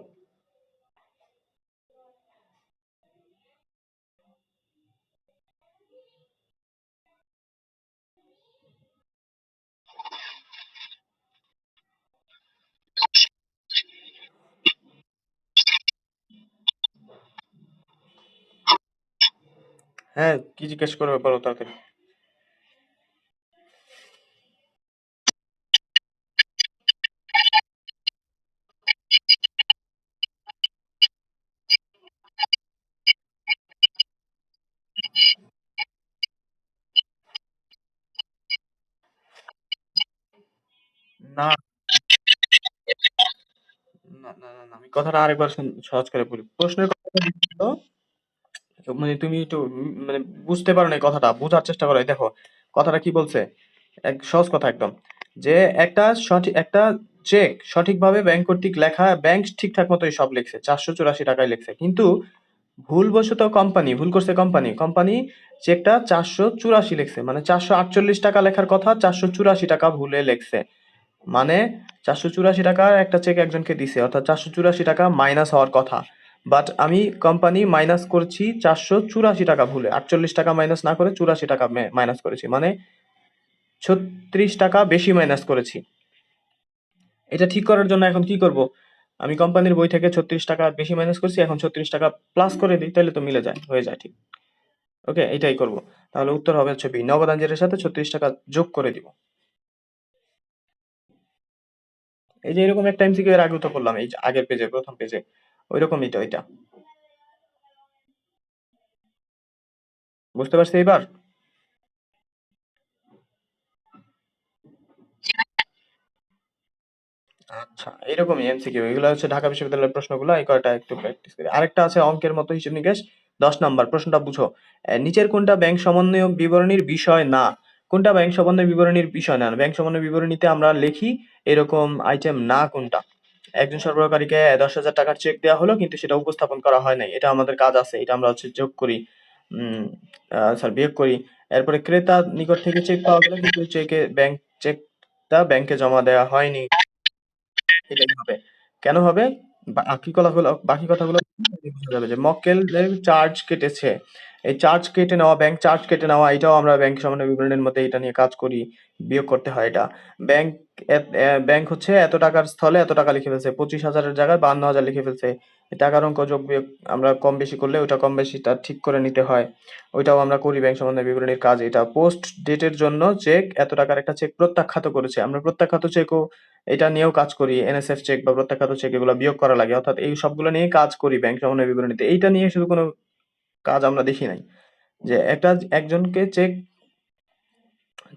হ্যাঁ, কি জিজ্ঞেস করবে বলো তাড়াতাড়ি। না, না, না, না, না, আমি কথাটা আরেকবার সহজ করে বলি। প্রশ্নের কথাটা হলো, মানে তুমি একটু মানে বুঝতে পারো না এই কথাটা, বোঝার চেষ্টা করো। এই দেখো কথাটা কি বলছে, এক সহজ কথা একদম, যে একটা চেক সঠিকভাবে ব্যাংক কর্তৃক লেখা, ব্যাংক ঠিকঠাক মতোই সব লিখছে, 484 টাকায় লিখছে, কিন্তু ভুলবশত ভুল করছে, কোম্পানি চেকটা 484 লিখছে, মানে 448 টাকা লেখার কথা 484 টাকা ভুলে লিখছে। মানে 484 টাকার একটা চেক একজনকে দিছে, অর্থাৎ 484 টাকা মাইনাস হওয়ার কথা, বাট আমি কোম্পানি মাইনাস করছি 484 টাকা ভুলে, 48 টাকা মাইনাস না করে 84 টাকা মাইনাস করেছি, মানে 36 টাকা বেশি মাইনাস করেছি। এটা ঠিক করার জন্য এখন কি করব, আমি কোম্পানির বই থেকে 36 টাকা বেশি মাইনাস করছি, এখন 36 টাকা প্লাস করে দিই, তাহলে তো মিলে যায়, হয়ে যায় ঠিক। ওকে, এটাই করব। তাহলে উত্তর হবে হচ্ছে বি, নগদ আঞ্জিরের সাথে 36 টাকা যোগ করে দিব। এই যে এরকম একটা এমসিকিউ এর আগেও তো করলাম, এই যে আগের পেজে, প্রথম পেজে, ওইরকমই তো এটা। বুঝতে পারছি এবার? আচ্ছা, এরকমই এমসিকিউ, এগুলো হচ্ছে ঢাকা বিশ্ববিদ্যালয়ের প্রশ্নগুলো, এই কয়টা একটু প্র্যাকটিস করি। আরেকটা আছে অঙ্কের মতো হিসেব নিকেশ, 10 নাম্বার প্রশ্নটা বুঝো। নিচের কোনটা ব্যাংক সমন্বয় বিবরণীর বিষয় না? কোনটা ব্যাংক সমন্বয় বিবরণীর বিষয় না? ব্যাংক সমন্বয় বিবরণীতে আমরা লিখি এরকম আইটেম না কোনটা? একজন সরবরাহকারীকে 10,000 টাকার চেক দেওয়া হলো, কিন্তু সেটা উপস্থাপন করা হয় নাই, এটা আমাদের কাজ আছে, এটা আমরা হচ্ছে যোগ করি, বিয়োগ করি। এরপরে ক্রেতার নিকট থেকে চেক পাওয়া গেল, কিন্তু চেকটা ব্যাংকে জমা দেওয়া হয়নি, এটাই হবে। কেন হবে? বাকি কথাগুলো বোঝা যাবে, যে মক্কেলের চার্জ কেটেছে। এই চার্জ কেটে নেওয়া, ব্যাংক চার্জ কেটে নেওয়া, এটাও আমরা ব্যাংক সমন্বয় বিবরণীর মধ্যে এটা নিয়ে কাজ করি, বিয়োগ করতে হয় এটা। ব্যাংক ব্যাংক হচ্ছে এত টাকার স্থলে এত টাকা লিখে ফেলছে, 25,000-এর জায়গায় 52,000 লিখে ফেলছে। এই টাকার অঙ্ক যোগ বিয়োগ আমরা কম বেশি করলে ওইটা কম বেশিটা ঠিক করে নিতে হয়, ওইটাও আমরা করি ব্যাংক সমন্বয় বিবরণীর কাজ এটা। পোস্ট ডেটের জন্য চেক, এত টাকার একটা চেক প্রত্যাখ্যাত করেছে, আমরা প্রত্যাখ্যাত চেকও এটা নিয়েও কাজ করি, এনএসএফ চেক বা প্রত্যাখ্যাত চেক এগুলো বিয়োগ করা লাগে, অর্থাৎ এই সবগুলো নিয়ে কাজ করি ব্যাংক সমন্বয় বিবরণীতে। এইটা নিয়ে শুধু কোনো কাজ আমরা দেখি নাই, যে একজনকে চেক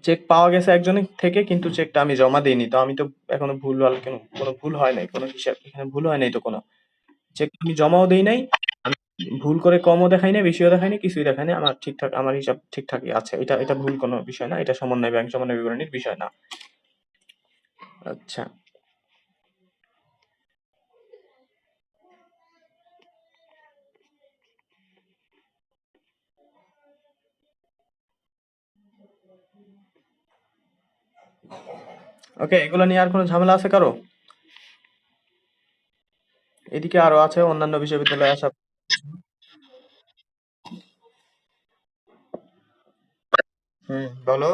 চেক পাওয়া গেছে একজনের থেকে, কিন্তু চেকটা আমি জমা দিইনি, তো আমি তো এখনো কোনো ভুল হয় নাই, কোনো হিসাব এখানে ভুল হয় নাই তো কোনো, চেক আমি জমাও দেই নাই, আমি ভুল করে কমও দেখাই নাই, বেশিও দেখাই নাই, কিছুই দেখাই নাই, আমার ঠিকঠাক, আমার হিসাব ঠিকঠাকই আছে, এটা ভুল কোনো বিষয় না, এটা ব্যাংক সমন্বয় বিবরণীর বিষয় না। আচ্ছা, ওকে, এগুলো নিয়ে আর কোনো ঝামেলা আছে কারো? এদিকে আরো আছে অন্যান্য বিশ্ববিদ্যালয়ে আসা। হুম, বলো।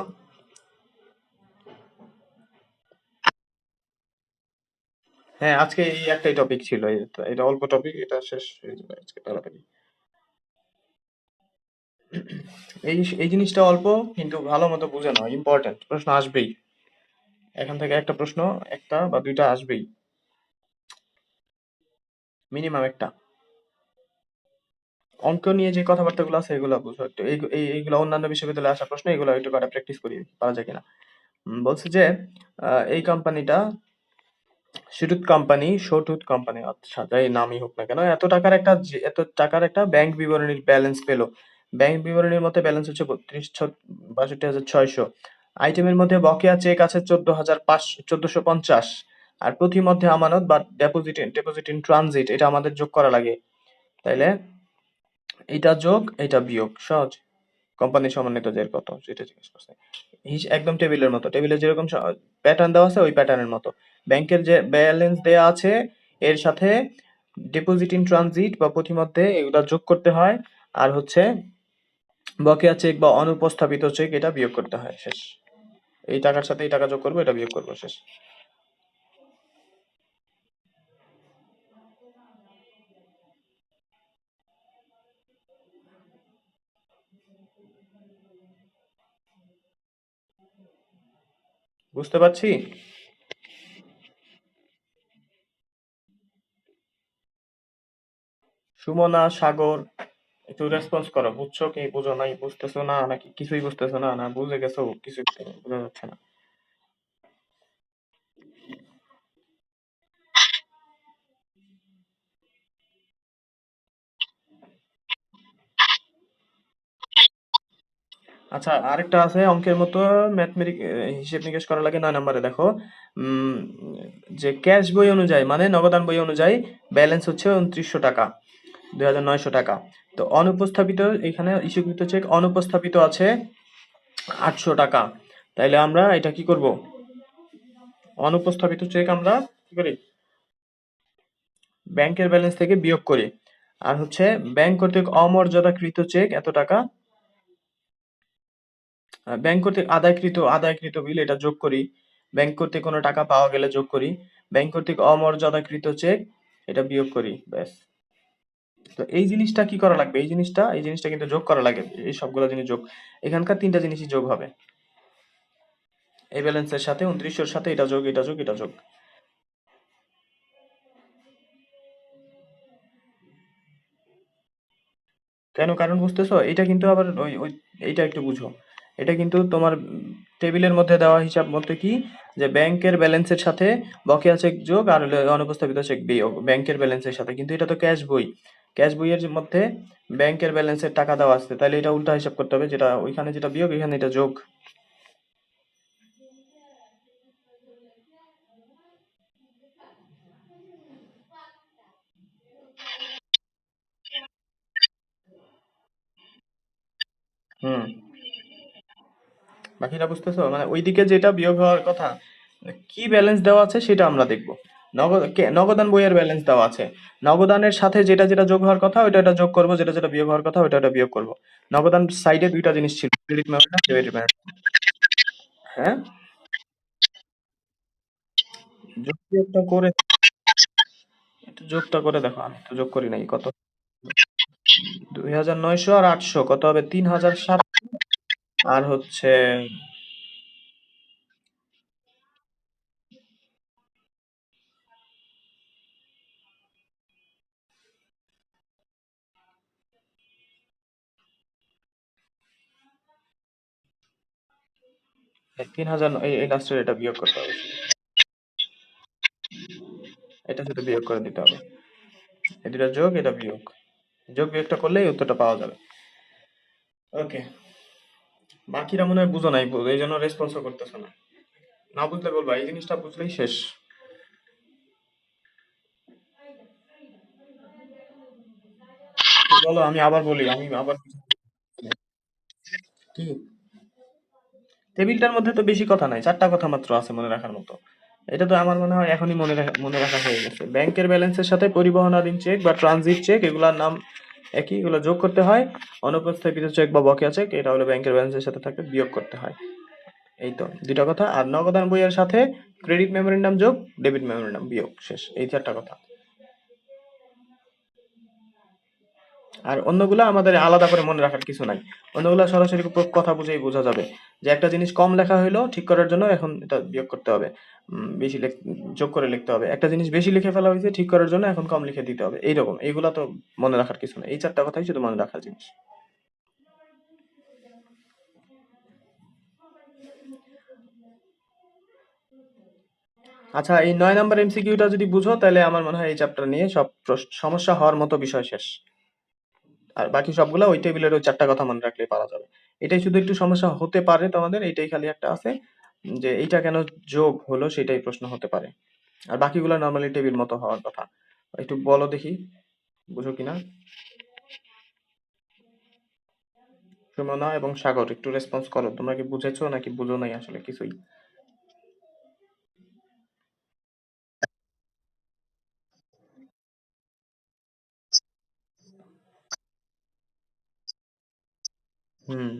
হ্যাঁ, আজকে এই একটাই টপিক ছিল, এটা অল্প টপিক, এটা শেষ হয়ে যাবে আজকে তাড়াতাড়ি। এই এই জিনিসটা অল্প, কিন্তু ভালো মতো বুঝে নাও, ইম্পর্টেন্ট, প্রশ্ন আসবেই। এখান থেকে একটা প্রশ্ন, একটা বা দুইটা আসবেই, মিনিমাম একটা। অঙ্ক নিয়ে যে কথাবার্তাগুলো আছে এগুলো বুঝো একটু, এইগুলো অন্যান্য বিশ্ববিদ্যালয়ে আসা প্রশ্ন, এগুলো একটু কটা প্র্যাকটিস করি, পারা যায় কিনা। বলছে যে এই কোম্পানিটা শুটুত কোম্পানি, শটুত কোম্পানি, আচ্ছা যাই নামই হোক না কেন, এত টাকার একটা ব্যাংক বিবরণীর ব্যালেন্স পেলো। ব্যাংক বিবরণীর মধ্যে ব্যালেন্স হচ্ছে 62,600। আইটেমের মধ্যে বকেয়া চেক আছে 14,500 1450। আর প্রতি মধ্যে আমানত বা ডেপোজিট ইন ট্রানজিট, এটা আমাদের যোগ করা লাগে। তাইলে এটা যোগ এটা বিয়োগ সহজ। কোম্পানি সমন্বিত জের কত সেটা জিজ্ঞেস করছে। একদম টেবিলের মতো, টেবিলে যেরকম প্যাটার্ন দেওয়া আছে ওই প্যাটার্নের মতো। ব্যাংকের যে ব্যালেন্স দেওয়া আছে এর সাথে ডিপোজিট ইন ট্রানজিট বা প্রতিমধ্যে এগুলা যোগ করতে হয়। আর হচ্ছে বকেয়া চেক বা অনুপস্থাপিত চেক এটা বিয়োগ করতে হয়, শেষ। এই টাকার সাথে এই টাকা যোগ করবো, এটা বিয়োগ করবো, শেষ। বুঝতে পারছি। সুমনা, সাগর, একটু রেসপন্স করো, বুঝছো কি বুঝো নাই, বুঝতেছো না নাকি কিছুই বুঝতেছো না, না বুঝে গেছো কিছু বোঝা যাচ্ছে না। আচ্ছা, আরেকটা আছে অঙ্কের মতো, ম্যাথমেটিক হিসেব নিকেশ করা লাগে 9 নম্বরে, দেখো। উম, যে ক্যাশ বই অনুযায়ী মানে নগদান বই অনুযায়ী ব্যালেন্স হচ্ছে 2900 টাকা, 2900 টাকা। তো অনুপস্থাপিত, এখানে ইস্যুকৃত চেক অনুপস্থাপিত আছে 800 টাকা। তাইলে আমরা এটা কি করব, অনুপস্থাপিত চেক আমরা কি করি, ব্যাংকের ব্যালেন্স থেকে বিয়োগ করি। আর হচ্ছে ব্যাংক কর্তৃক অমর্যাদাকৃত চেক এত টাকা, ব্যাংক কর্তৃক আদায়কৃত বিল এটা যোগ করি। ব্যাংক কর্তৃক কোনো টাকা পাওয়া গেলে যোগ করি। ব্যাংক কর্তৃক অমর্যাদাকৃত চেক এটা বিয়োগ করি, ব্যাস। তো এই জিনিসটা কি করা লাগবে, এই জিনিসটা কিন্তু যোগ করা লাগে, এই সবগুলো জিনিস যোগ। এখানকার তিনটা জিনিসই যোগ হবে, এই ব্যালেন্সের সাথে 2900-র সাথে এটা যোগ, এটা যোগ, এটা যোগ। কেন কারণ বুঝতেছো, এটা কিন্তু আবার ওই ওই এইটা একটু বুঝো। এটা কিন্তু তোমার টেবিলের মধ্যে দেওয়া হিসাব মতে কি, যে ব্যাংকের ব্যালেন্সের সাথে বকেয়া চেক যোগ আর হলো অনুপস্থাপিত চেক বিয়োগ ব্যাংকের ব্যালেন্সের সাথে, কিন্তু এটা তো ক্যাশ বই। ক্যাশ বইয়ের মধ্যে ব্যাংকের ব্যালেন্সের টাকা দেওয়া আছে, তাহলে এটা উল্টা হিসাব করতে হবে, যেটা ওইখানে যেটা বিয়োগ এখানে এটা যোগ। হুম, বাকিটা বুঝতেছো, মানে ওইদিকে যেটা বিয়োগ হওয়ার কথা, কি ব্যালেন্স দেওয়া আছে সেটা আমরা দেখব। নগদান বইয়ের ব্যালেন্স দেওয়া আছে, নগদানের সাথে যেটা যেটা যোগ হওয়ার কথা ওইটা এটা যোগ করব, যেটা যেটা বিয়োগ হওয়ার কথা ওইটা ওটা বিয়োগ করব। নগদান সাইডে দুইটা জিনিস ছিল, ক্রেডিট মেমোরিয়াম, ডেবিট মেমোরিয়াম। হ্যাঁ, যোগ বিয়োগটা করে, একটু যোগটা করে দেখো, আমি তো যোগ করি নাই কত। 2,900 আর 800 কত হবে, 3,007। আর হচ্ছে 3,000, এই লাস্টের এটা বিয়োগ করতে হবে, এটা সাথে বিয়োগ করে দিতে হবে। এটা যোগ এটা বিয়োগ, যোগ বিয়োগটা করলেই উত্তরটা পাওয়া যাবে। ওকে, বাকিরা মনে হয় বুঝো নাই, এই জন্য রেসপন্সও করতেছো না। না বুঝলে বলবা, এই জিনিসটা বুঝলেই শেষ। তো বলো, আমি আবার বলি, আমি আবার কি, টেবিলটার মধ্যে তো বেশি কথা নাই, 4টা কথা মাত্র আছে মনে রাখার মতো। এটা তো আমার মনে হয় এখনই মনে রাখা হয়ে গেছে। ব্যাংকের ব্যালেন্সের সাথে পরিবহনাধীন চেক বা ট্রানজিট চেক এগুলার নাম একই, এগুলো যোগ করতে হয়। অনুপস্থাপিত চেক বা বকেয়া চেক এটা হলো ব্যাংকের ব্যালেন্সের সাথে থাকলে বিয়োগ করতে হয়। এই তো দুইটা কথা। আর নগদান বইয়ের সাথে ক্রেডিট মেমোরেন্ডাম যোগ, ডেবিট মেমোরেন্ডাম বিয়োগ, শেষ। এই 4টা কথা। আর অন্যগুলা আমাদের আলাদা করে মনে রাখার কিছু নাই, অন্যগুলা সরাসরি কথা বুঝেই বোঝা যাবে। যে একটা জিনিস কম লেখা হইলো ঠিক করার জন্য এখন এটা বিয়োগ করতে হবে, বেশি যোগ করে লিখতে হবে। একটা জিনিস বেশি লিখে ফেলা হয়েছে ঠিক করার জন্য এখন কম লিখে দিতে হবে, এইরকম। এইগুলা তো মনে রাখার কিছু নেই, এই চারটা কথাই শুধু মনে রাখার জিনিস। আচ্ছা, এই 9 নাম্বার এমসিকিউটা যদি বুঝো তাহলে আমার মনে হয় এই চ্যাপ্টার নিয়ে সব সমস্যা হওয়ার মতো বিষয় শেষ। আর বাকি সবগুলা ওই টেবিলের ওই চারটা কথা মনে রাখলেই পারা যাবে। এটাই শুধু একটু সমস্যা হতে পারে তোমাদের, এইটাই খালি একটা আছে যে এইটা কেন যোগ হলো, সেটাই প্রশ্ন হতে পারে। আর বাকিগুলো নর্মালি টেবিল মতো হওয়ার কথা। একটু বলো দেখি, বুঝো কিনা। সুমনা এবং সাগর একটু রেসপন্স করো, তোমরা কি বুঝেছো নাকি বুঝো নাই আসলে কিছুই? হুম।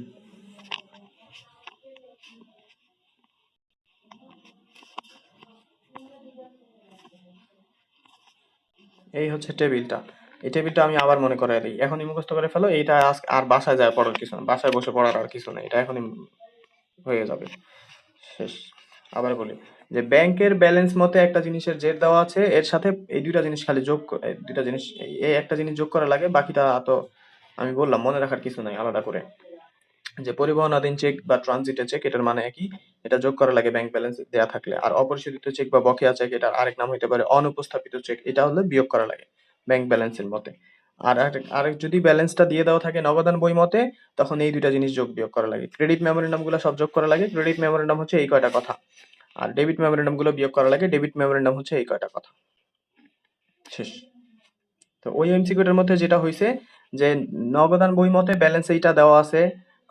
এই হচ্ছে টেবিলটা। এই টেবিলটা আমি আবার মনে করাই দিই, এখনই মুখস্থ করে ফেলো। এইটা আর বাসায় যায় পড়ার কিছু না, বাসায় বসে পড়ার আর কিছু নেই, এটা এখনই হয়ে যাবে, শেষ। আবার বলি যে ব্যাংকের ব্যালেন্স মতে একটা জিনিসের জের দেওয়া আছে, এর সাথে এই দুইটা জিনিস খালি এই দুইটা জিনিস, এই একটা জিনিস যোগ করা লাগে, বাকিটা তো আমি বললাম মনে রাখার কিছু নাই আলাদা করে। যে পরিবহনাধীন চেক বা ট্রানজিটের চেক, এটার মানে একই, এটা যোগ করা লাগে ব্যাংক ব্যালেন্স দেয়া থাকলে। আর অপরিশোধিত চেক বা বকেয়া চেক, এটার আরেক নাম হতে পারে অনুপস্থাপিত চেক, এটা হলে বিয়োগ করা লাগে ব্যাংক ব্যালেন্সের মতে। আর আরেক যদি ব্যালেন্সটা দিয়ে দেওয়া থাকে নগদান বই মতে, তখন এই দুইটা জিনিস যোগ বিয়োগ করা লাগে। ক্রেডিট মেমোরেন্ডাম গুলো সব যোগ করা লাগে, ক্রেডিট মেমোরেন্ডাম হচ্ছে এই কয়টা কথা। আর ডেবিট মেমোরেন্ডাম গুলো বিয়োগ করা লাগে, ডেবিট মেমোরেন্ডাম হচ্ছে এই কয়টা কথা, শেষ। তো ওই এমসিকিউটার মধ্যে যেটা হয়েছে যে নগদান বই মতে ব্যালেন্স এইটা দেওয়া আছে,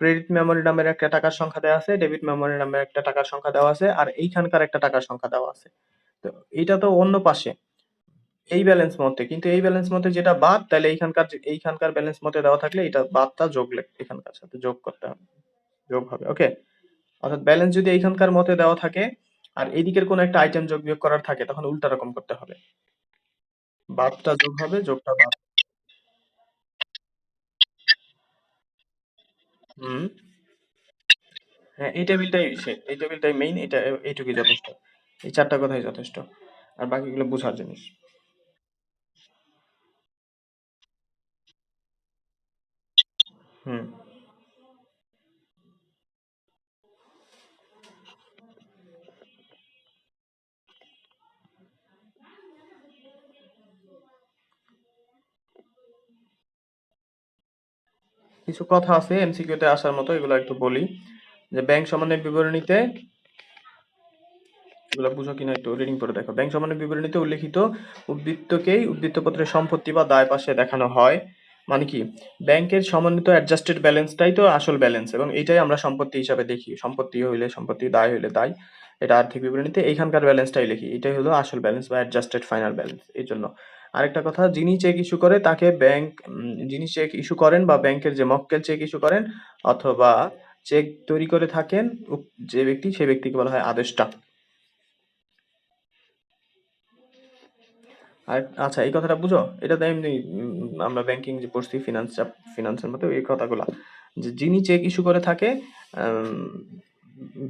ক্রেডিট মেমোরি নামের একটা টাকার সংখ্যা দেওয়া আছে, ডেবিট মেমোরি নামের একটা টাকার সংখ্যা দেওয়া আছে, আর এইখানকার একটা টাকার সংখ্যা দেওয়া আছে। তো এইটা তো অন্য পাশে এই ব্যালেন্স মতে, কিন্তু এই ব্যালেন্স মতে যেটা বাদ, তাহলে এইখানকার ব্যালেন্স মতে দেওয়া থাকলে এটা বাদটা যোগ এখানকার সাথে যোগ করতে হবে, যোগ হবে, ওকে। অর্থাৎ ব্যালেন্স যদি এইখানকার মতে দেওয়া থাকে আর এইদিকের কোনো একটা আইটেম যোগ বিয়োগ করার থাকে, তখন উল্টা রকম করতে হবে, বাদটা যোগ হবে, যোগটা বাদ। হুম। হ্যাঁ, এই টেবিলটাই মেইন, এটা এইটুকুই যথেষ্ট। এই চারটা কথাই যথেষ্ট, আর বাকিগুলো বোঝার জিনিস। হুম। কিছু কথা আছে এমসিকিউ তে আসার মতো, এগুলো একটু বলি। যে ব্যাংক সমন্বয় বিবরণীতে, এগুলো বুঝো কিনা একটু রিডিং করে দেখো। ব্যাংক সমন্বয় বিবরণীতে উল্লেখিত উদ্বৃত্তকেই উদ্বৃত্তপত্রের সম্পত্তি বা দায় পাশে দেখানো হয়। মানে কি, ব্যাংকের সমন্বিত অ্যাডজাস্টেড ব্যালেন্সটাই তো আসল ব্যালেন্স, এবং এইটাই আমরা সম্পত্তি হিসাবে দেখি। সম্পত্তি হইলে সম্পত্তি, দায় হইলে দায়, এটা আর্থিক বিবরণীতে এইখানকার ব্যালেন্সটাই লিখি, এটাই হলো আসল ব্যালেন্স বা অ্যাডজাস্টেড ফাইনাল ব্যালেন্স। এই জন্য আরেকটা কথা, যিনি চেক ইস্যু করে তাকে ব্যাংক, যিনি চেক ইস্যু করেন বা ব্যাংকের যে মক্কেল চেক ইস্যু করেন অথবা চেক তৈরি করে থাকেন যে ব্যক্তি, সেই ব্যক্তিকে বলা হয় আদেষ্টা। আর আচ্ছা, এই কথাটা বুঝো, এটা তো এমনি আমরা ব্যাংকিং যে পড়ছি, ফিনান্সের মতো এই কথাগুলা, যে যিনি চেক ইস্যু করে থাকে,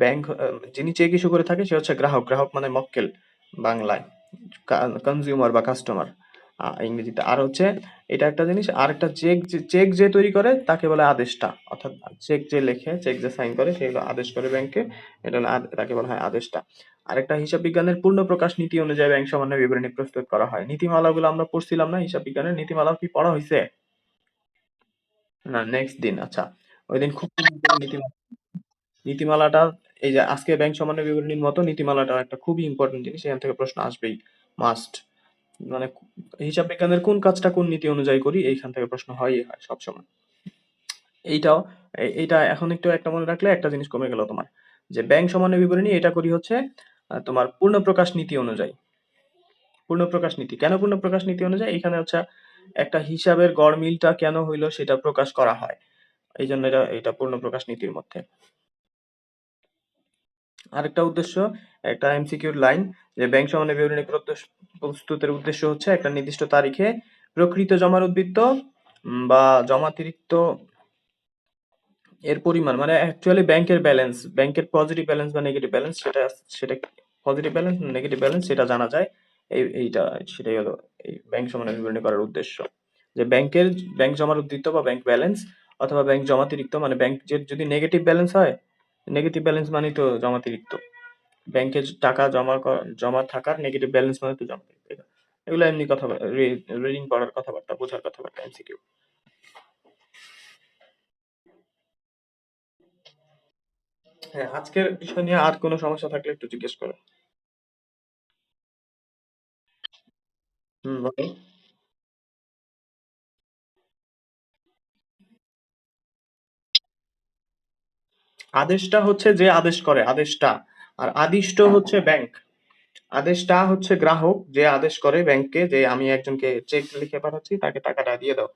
ব্যাংক, যিনি চেক ইস্যু করে থাকে সে হচ্ছে গ্রাহক, গ্রাহক মানে মক্কেল বাংলায়, কনজিউমার বা কাস্টমার ইংরেজিতে। আর হচ্ছে এটা একটা জিনিস, আর একটা চেক যে তৈরি করে তাকে বলে আদেষ্টা, অর্থাৎ চেক যে লেখে, চেক যে সাইন করে, সে হলো আদেশ করে ব্যাংকে, এটা হলো তাকে বলা হয় আদেষ্টা। আরেকটা, হিসাব বিজ্ঞানের পূর্ণ প্রকাশ নীতি অনুযায়ী ব্যাংক সমন্বয় বিবরণী প্রস্তুত করা হয়। নীতিমালাগুলো আমরা পড়ছিলাম না, হিসাব বিজ্ঞানের নীতিমালা কি পড়া হয়েছে? না, নেক্সট দিন, আচ্ছা। ওই দিন খুব নীতিমালাটা, এই যে আজকে ব্যাংক সমন্বয় বিবরণীর মতো নীতিমালাটা একটা খুবই ইম্পর্টেন্ট জিনিস, এখান থেকে প্রশ্ন আসবেই, মাস্ট। মানে হিসাব বিজ্ঞানের কোন কাজটা কোন নীতি অনুযায়ী করি, এইখান থেকে প্রশ্ন হয়ই হয় সবসময়। এইটাও, এইটা এখন একটু একটা মনে রাখলে একটা জিনিস কমে গেল তোমার, যে ব্যাংক সমন্বয় বিবরণী এটা করি হচ্ছে তোমার পূর্ণ প্রকাশ নীতি অনুযায়ী। পূর্ণ প্রকাশ নীতি কেন, পূর্ণ প্রকাশ নীতি অনুযায়ী এখানে হচ্ছে একটা হিসাবের গড়মিলটা কেন হইলো সেটা প্রকাশ করা হয়, এই জন্য এটা এটা পূর্ণ প্রকাশ নীতির মধ্যে। আরেকটা উদ্দেশ্য, একটা এমসিকিউর লাইন, যে ব্যাংক সমন্বয় বিবরণী প্রস্তুতের উদ্দেশ্য হচ্ছে একটা নির্দিষ্ট তারিখে প্রকৃত জমার উদ্বৃত্ত বা জমাতিরিক্ত এর পরিমাণ মানে অ্যাকচুয়ালি ব্যাংকের পজিটিভ ব্যালেন্স বা নেগেটিভ ব্যালেন্স সেটা পজিটিভ ব্যালেন্স না নেগেটিভ ব্যালেন্স সেটা জানা যায়। এইটা সেটাই হলো এই ব্যাংক সমন্বয় বিবরণী করার উদ্দেশ্য। যে ব্যাংক জমার উদ্ধৃত বা ব্যাংক ব্যালেন্স অথবা ব্যাংক জমাতিরিক্ত মানে ব্যাংকের যদি নেগেটিভ ব্যালেন্স হয়, নেগেটিভ ব্যালেন্স মানে তো জমাতিরিক্ত। ব্যাংকে টাকা জমা থাকার নেগেটিভ ব্যালেন্স মানে তো জমাতিরিক্ত। এগুলো এমনি কথা রিডিং পড়ার কথাবার্তা, বোঝার কথাবার্তা, এমসিকিউ। হ্যাঁ, আজকের বিষয় নিয়ে আর কোনো সমস্যা থাকলে একটু জিজ্ঞেস করো। হুম, বলো। আদেশটা হচ্ছে যে আদেশ করে, আদেশটা। আর আদিষ্ট হচ্ছে ব্যাংক। আদেশটা হচ্ছে গ্রাহক যে আদেশ করে ব্যাংককে যে আমি একজনকে চেক লিখে পাঠাচ্ছি, তাকে টাকাটা দিয়ে দাও।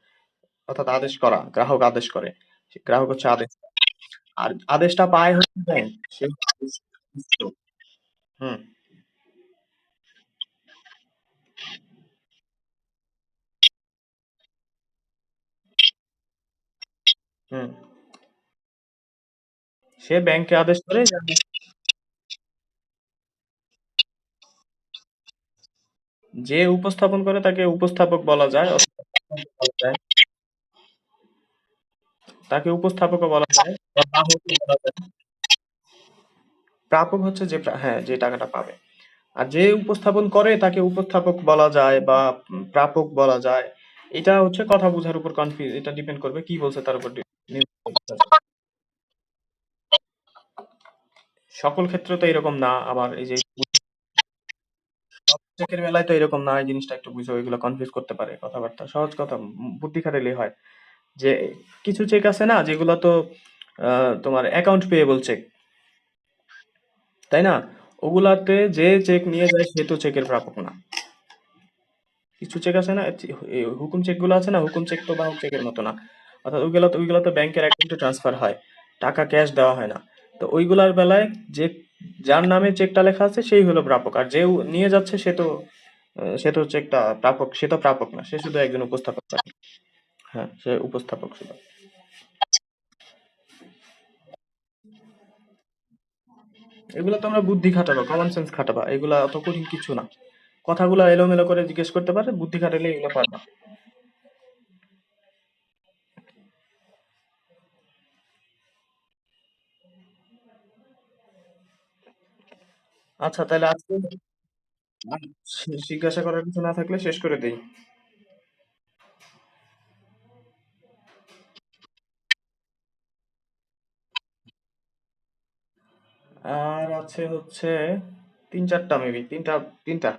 অর্থাৎ আদেশ করা, গ্রাহক আদেশ করে। গ্রাহক হচ্ছে আদেশ। আর আদেশটা পায় হচ্ছে ব্যাংক। সে আদিষ্ট। হুম, হুম। সে ব্যাংককে আদেশ করে যে যে উপস্থাপন করে তাকে উপস্থাপক বলা যায় অথবা বলা যায়। তাকে উপস্থাপকও বলা যায় বা গ্রাহকও বলা যায়। প্রাপক হচ্ছে হ্যাঁ, যে টাকাটা পাবে। আর যে উপস্থাপন করে তাকে উপস্থাপক বলা যায় বা প্রাপক বলা যায়। এটা হচ্ছে কথা বোঝার উপর এটা ডিপেন্ড করবে কি বলছে তার উপর নির্ভর করবে। সকল ক্ষেত্রে তো এরকম না, আবার এই যে চেকের বেলায় তো এরকম না, এই জিনিসটা একটু বুঝো, এগুলো কনফিউজ করতে পারে কথাবার্তা, সহজ কথা, বুদ্ধি খাটালেই হয়। যে কিছু চেক আছে না যেগুলো তো তোমার অ্যাকাউন্ট পেয়েবল চেক, তাই না? ওগুলাতে যে চেক নিয়ে যায় সে তো চেকের প্রাপক না। কিছু চেক আছে না, এই হুকুম চেক গুলো আছে না, হুকুম চেক তো বাহক চেকের মতো না। অর্থাৎ ওইগুলো তো ব্যাংকের অ্যাকাউন্টে ট্রান্সফার হয়, টাকা ক্যাশ দেওয়া হয় না। তো ওইগুলার বেলায় যে যার নামে চেকটা লেখা আছে সেই হলো প্রাপক, আর যে নিয়ে যাচ্ছে সে তো চেকটা প্রাপক, সে তো প্রাপক না, সে শুধু একজন উপস্থাপক থাকে। হ্যাঁ, সে উপস্থাপক শুধু। এগুলো তোমরা বুদ্ধি খাটাবা, কমন সেন্স খাটাবা, এগুলা অত কঠিন কিছু না। কথাগুলো এলোমেলো করে জিজ্ঞেস করতে পারে, বুদ্ধি খাটালে এগুলো পারবা। আচ্ছা, তাহলে আজকে জিজ্ঞাসা করার কিছু না থাকলে শেষ করে দেই। আর আছে হচ্ছে তিন চারটা, মেবি তিনটা, তিনটা।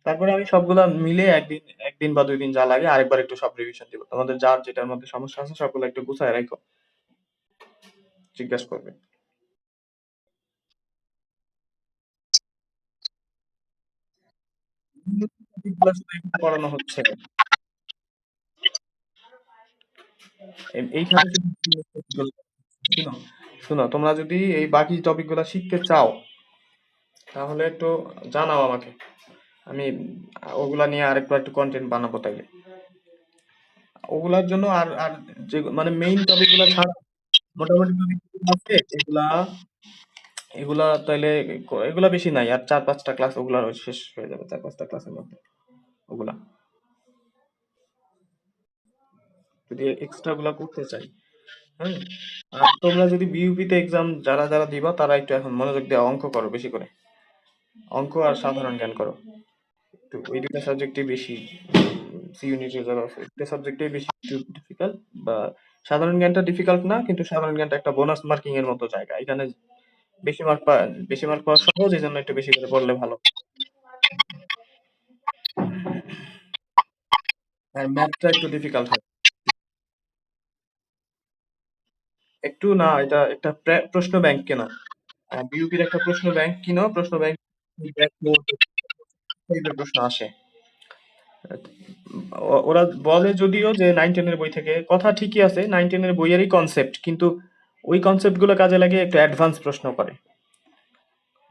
তারপরে আমি সবগুলা মিলে একদিন একদিন বা 2 দিন যা লাগে আরেকবার একটু সব রিভিশন দিব। তোমাদের যার যেটার মধ্যে সমস্যা আছে সবগুলো একটু গুছায় রাখো, জিজ্ঞাসা করবে। এগুলা শুধু এখানে পড়ানো হচ্ছে। এইখানে শুধু শুনো, শুনো, তোমরা যদি এই বাকি টপিক গুলা শিখতে চাও তাহলে একটু জানাও আমাকে। আমি ওগুলা নিয়ে আরেকবার একটু কন্টেন্ট বানাবো তাইলে। ওগুলার জন্য আর আর যে মানে মেইন টপিক গুলা ছাড়া মোটামুটি টপিক আছে এগুলা, এগুলা তাইলে এগুলা বেশি নাই, আর 4-5টা ক্লাস ওগুলা শেষ হয়ে যাবে 4-5টা ক্লাসের মধ্যে ওগুলা, যদি এক্সট্রা গুলা করতে চাই। হ্যাঁ, আর তোমরা যদি বিইউপি তে এক্সাম যারা যারা দিবা তারা একটু এখন মনোযোগ দিয়ে অঙ্ক করো বেশি করে। অঙ্ক আর সাধারণ জ্ঞান করো। একটু ওই দুইটা সাবজেক্টে বেশি, সি ইউনিটে যারা আছে দুইটা সাবজেক্টে বেশি একটু ডিফিকাল্ট। বা সাধারণ জ্ঞানটা ডিফিকাল্ট না, কিন্তু সাধারণ জ্ঞানটা একটা বোনাস মার্কিং এর মতো জায়গা, এখানে বেশি মার্ক পাওয়া সহজ, এই জন্য একটু বেশি করে পড়লে ভালো। আর ম্যাথটা একটু ডিফিকাল্ট হয়। একটু না, এটা একটা প্রশ্ন ব্যাংক কেনা, বিউপির একটা প্রশ্ন ব্যাংক কিনো, প্রশ্ন ব্যাংক প্রশ্ন আসে। ওরা বলে যদিও যে 9-10 এর বই থেকে, কথা ঠিকই আছে, 9-10 এর বইয়েরই কনসেপ্ট, কিন্তু ওই কনসেপ্ট গুলো কাজে লাগে একটু অ্যাডভান্স প্রশ্ন করে।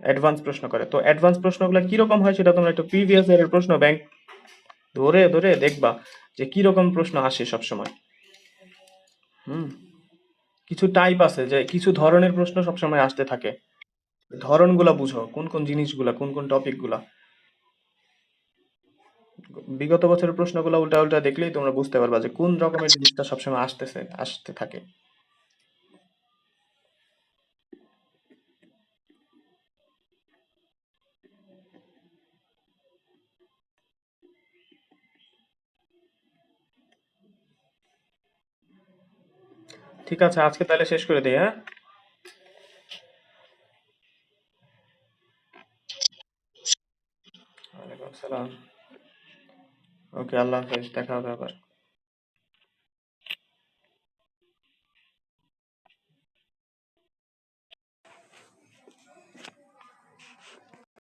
অ্যাডভান্স প্রশ্ন করে, তো অ্যাডভান্স প্রশ্নগুলো কিরকম হয় সেটা তোমরা একটু প্রিভিয়াস ইয়ারের প্রশ্ন ব্যাংক ধরে ধরে দেখবা যে কি রকম প্রশ্ন আসে সব সময়। হুম, কিছু টাইপ আছে যে কিছু ধরনের প্রশ্ন সবসময় আসতে থাকে। ধরনগুলা বুঝো, কোন কোন জিনিসগুলা, কোন কোন টপিক গুলা। বিগত বছরের প্রশ্নগুলো উল্টা উল্টা দেখলেই তোমরা বুঝতে পারবা যে কোন রকমের জিনিসটা সবসময় আসতে থাকে। ঠিক আছে, আজকে তাহলে শেষ করে দিই, হ্যাঁ? ওয়ালাইকুম আসসালাম। ওকে, আল্লাহ হাফেজ, দেখা হবে আবার।